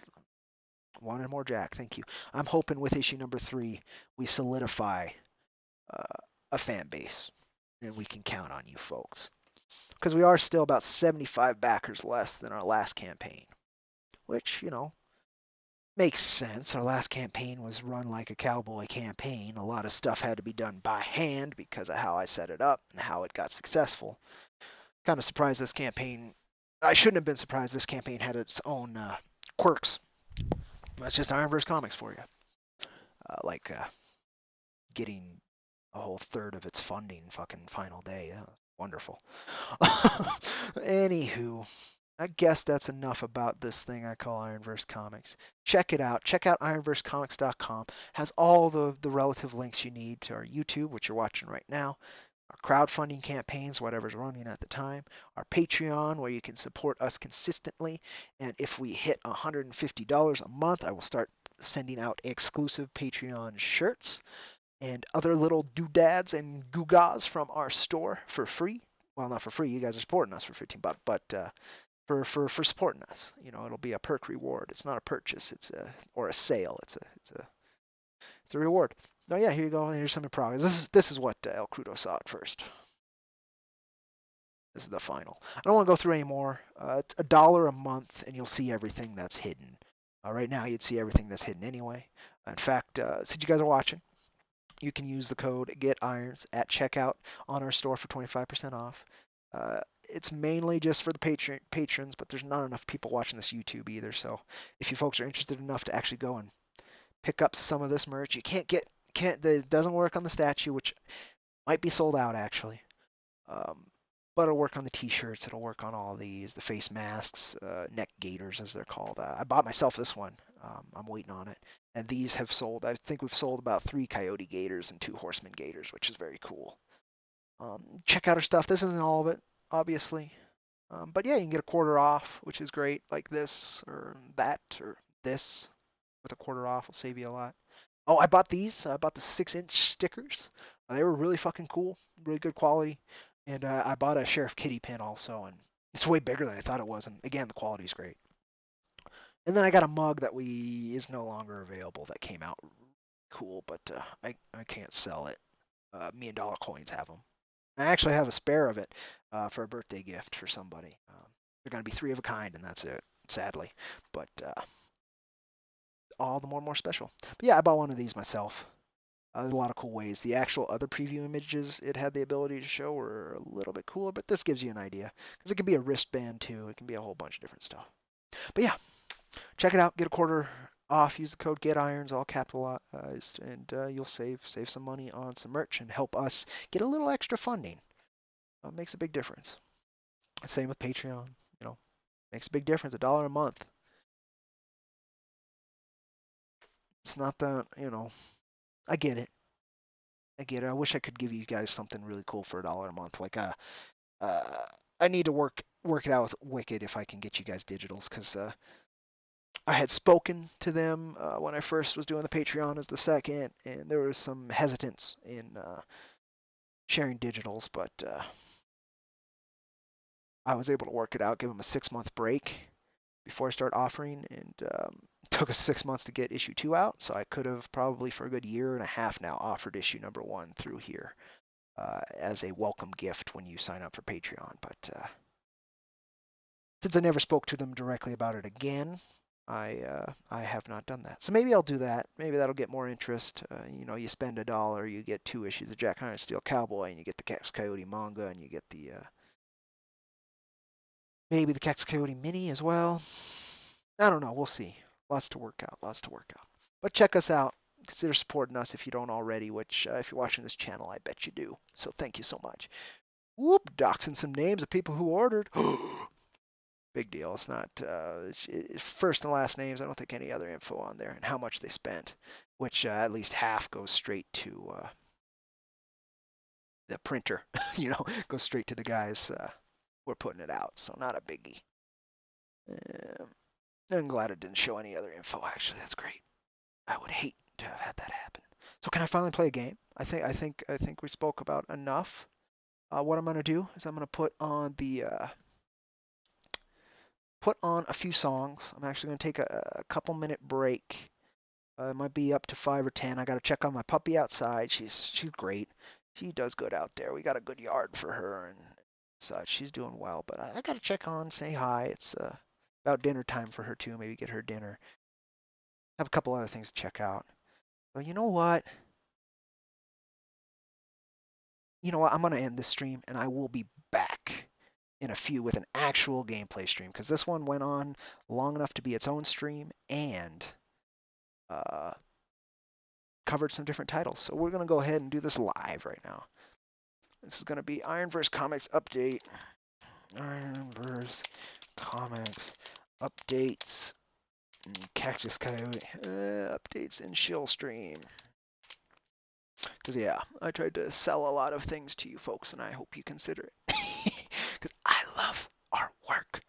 wanted more Jack. Thank you. I'm hoping with issue number 3 we solidify uh, a fan base, and we can count on you folks because we are still about 75 backers less than our last campaign, which makes sense. Our last campaign was run like a cowboy campaign. A lot of stuff had to be done by hand because of how I set it up and how it got successful. Kind of surprised this campaign. I shouldn't have been surprised this campaign had its own quirks. That's just IronVerse Comics for you. Like getting a whole third of its funding fucking final day. That was wonderful. Anywho, I guess that's enough about this thing I call IronVerse Comics. Check it out. Check out ironversecomics.com. Has all the relative links you need to our YouTube, which you're watching right now, our crowdfunding campaigns, whatever's running at the time, our Patreon, where you can support us consistently. And if we hit $150 a month, I will start sending out exclusive Patreon shirts and other little doodads and gewgaws from our store for free well, not for free. You guys are supporting us for 15 bucks, but for supporting us. It'll be a perk reward. It's not a purchase. It's a sale. It's a reward. Oh yeah, here you go. Here's some in progress. This is what El Crudo saw at first. This is the final. I don't want to go through any more. It's $1 a month, and you'll see everything that's hidden. Right now, you'd see everything that's hidden anyway. In fact, since you guys are watching, you can use the code GetIrons at checkout on our store for 25% off. It's mainly just for the patrons, but there's not enough people watching this YouTube either. So if you folks are interested enough to actually go and pick up some of this merch, it doesn't work on the statue, which might be sold out actually. Um, but it'll work on the t-shirts. It'll work on all these, the face masks, neck gaiters as they're called. I bought myself this one. I'm waiting on it. And these have sold. I think we've sold about 3 coyote gaiters and 2 horseman gaiters, which is very cool. Check out our stuff. This isn't all of it, obviously. But yeah, you can get a quarter off, which is great, like this or that or this with a quarter off will save you a lot. Oh, I bought these. I bought the 6-inch stickers. They were really fucking cool, really good quality. And I bought a Sheriff Kitty pin also, and it's way bigger than I thought it was. And again, the quality's great. And then I got a mug that is no longer available that came out cool, but I can't sell it. Me and Dollar Coins have them. I actually have a spare of it for a birthday gift for somebody. They're going to be 3 of a kind, and that's it, sadly. But all the more special. But yeah, I bought one of these myself. There's a lot of cool ways. The actual other preview images it had the ability to show were a little bit cooler, but this gives you an idea. Because it can be a wristband too. It can be a whole bunch of different stuff. But yeah, check it out. Get a quarter off. Use the code GetIrons, all capitalized, and you'll save some money on some merch and help us get a little extra funding. Makes a big difference. Same with Patreon. Makes a big difference. $1 a month. It's not that, I get it. I wish I could give you guys something really cool for $1 a month. Like I need to work it out with Wicked if I can get you guys digitals, because I had spoken to them when I first was doing the Patreon as the second, and there was some hesitance in sharing digitals, but I was able to work it out, give them a 6-month break before I start offering, and took us 6 months to get issue 2 out, so I could have probably for a good year and a half now offered issue number 1 through here as a welcome gift when you sign up for Patreon. But since I never spoke to them directly about it again, I have not done that. So maybe I'll do that. Maybe that'll get more interest. You spend $1, you get 2 issues of Jack Iron Steel Cowboy, and you get the Cax Coyote manga, and you get the maybe the Cax Coyote mini as well. I don't know. We'll see. Lots to work out. Lots to work out. But check us out. Consider supporting us if you don't already, which if you're watching this channel, I bet you do. So thank you so much. Whoop, doxing some names of people who ordered. Big deal. It's not it's first and last names. I don't think any other info on there, and how much they spent, which at least half goes straight to the printer. Goes straight to the guys who are putting it out. So not a biggie. I'm glad it didn't show any other info. Actually, that's great. I would hate to have had that happen. So can I finally play a game? I think we spoke about enough. What I'm gonna do is I'm gonna put on a few songs. I'm actually gonna take a couple minute break. It might be up to 5 or 10. I gotta check on my puppy outside. She's great. She does good out there. We got a good yard for her and such. She's doing well. But I gotta check on, say hi. It's about dinner time for her too. Maybe get her dinner. Have a couple other things to check out. But you know what? I'm going to end this stream and I will be back in a few with an actual gameplay stream, because this one went on long enough to be its own stream and uh, covered some different titles. So we're going to go ahead and do this live right now. This is going to be IronVerse Comics update. IronVerse Comics updates. Cactus Coyote updates in Shill stream. Because, yeah, I tried to sell a lot of things to you folks, and I hope you consider it. Because I love artwork.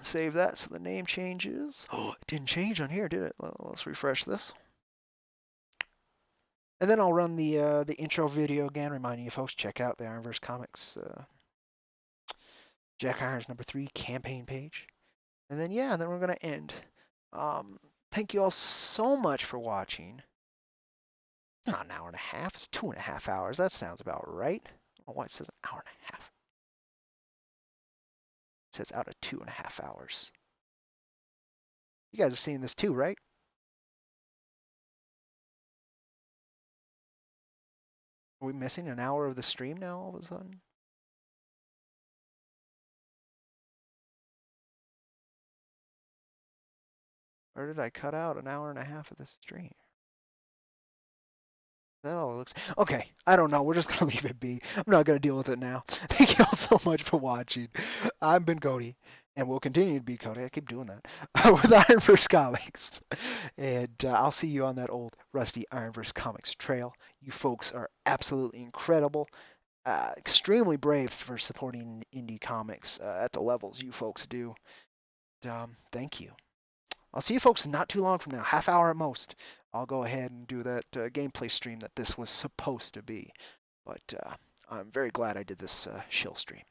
Save that so the name changes. Oh, it didn't change on here, did it? Let's refresh this. And then I'll run the intro video again, reminding you folks check out the IronVerse Comics Jack Irons #3 campaign page. And then yeah, and then we're gonna end. Um, Thank you all so much for watching. It's not an hour and a half, it's 2.5 hours. That sounds about right. I don't know why it says an hour and a half. It says out of 2.5 hours. You guys are seeing this too, right? Are we missing an hour of the stream now all of a sudden? Or did I cut out an hour and a half of the stream? That all looks okay. I don't know. We're just gonna leave it be. I'm not gonna deal with it now. Thank you all so much for watching. I've been Cody, and will continue to be Cody. I keep doing that with IronVerse Comics, and I'll see you on that old rusty IronVerse Comics trail. You folks are absolutely incredible, extremely brave for supporting indie comics at the levels you folks do. Thank you. I'll see you folks not too long from now, half hour at most. I'll go ahead and do that gameplay stream that this was supposed to be. But I'm very glad I did this Shill stream.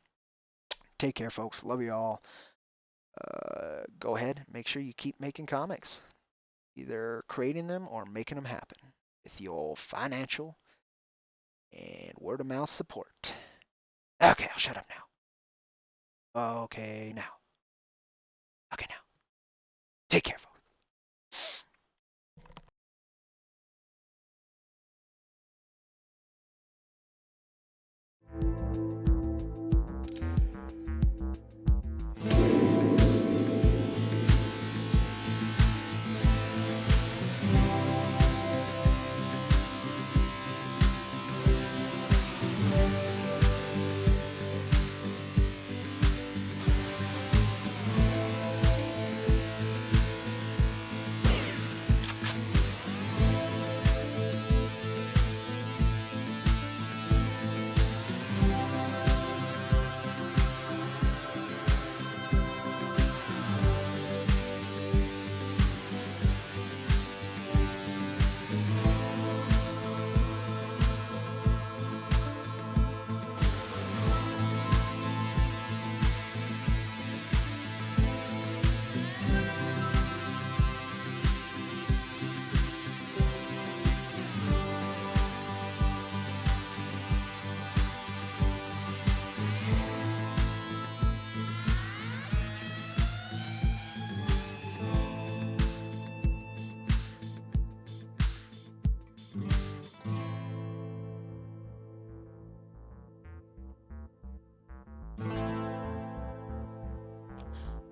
Take care, folks. Love you all. Go ahead, make sure you keep making comics, either creating them or making them happen with your financial and word of mouth support. Okay, I'll shut up now. Okay, now. Okay, now. Take care, folks.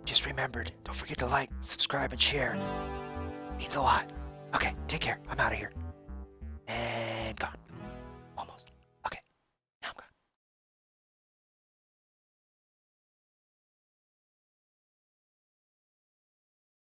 Just remembered, don't forget to like, subscribe, and share. Means a lot. Okay, take care. I'm out of here.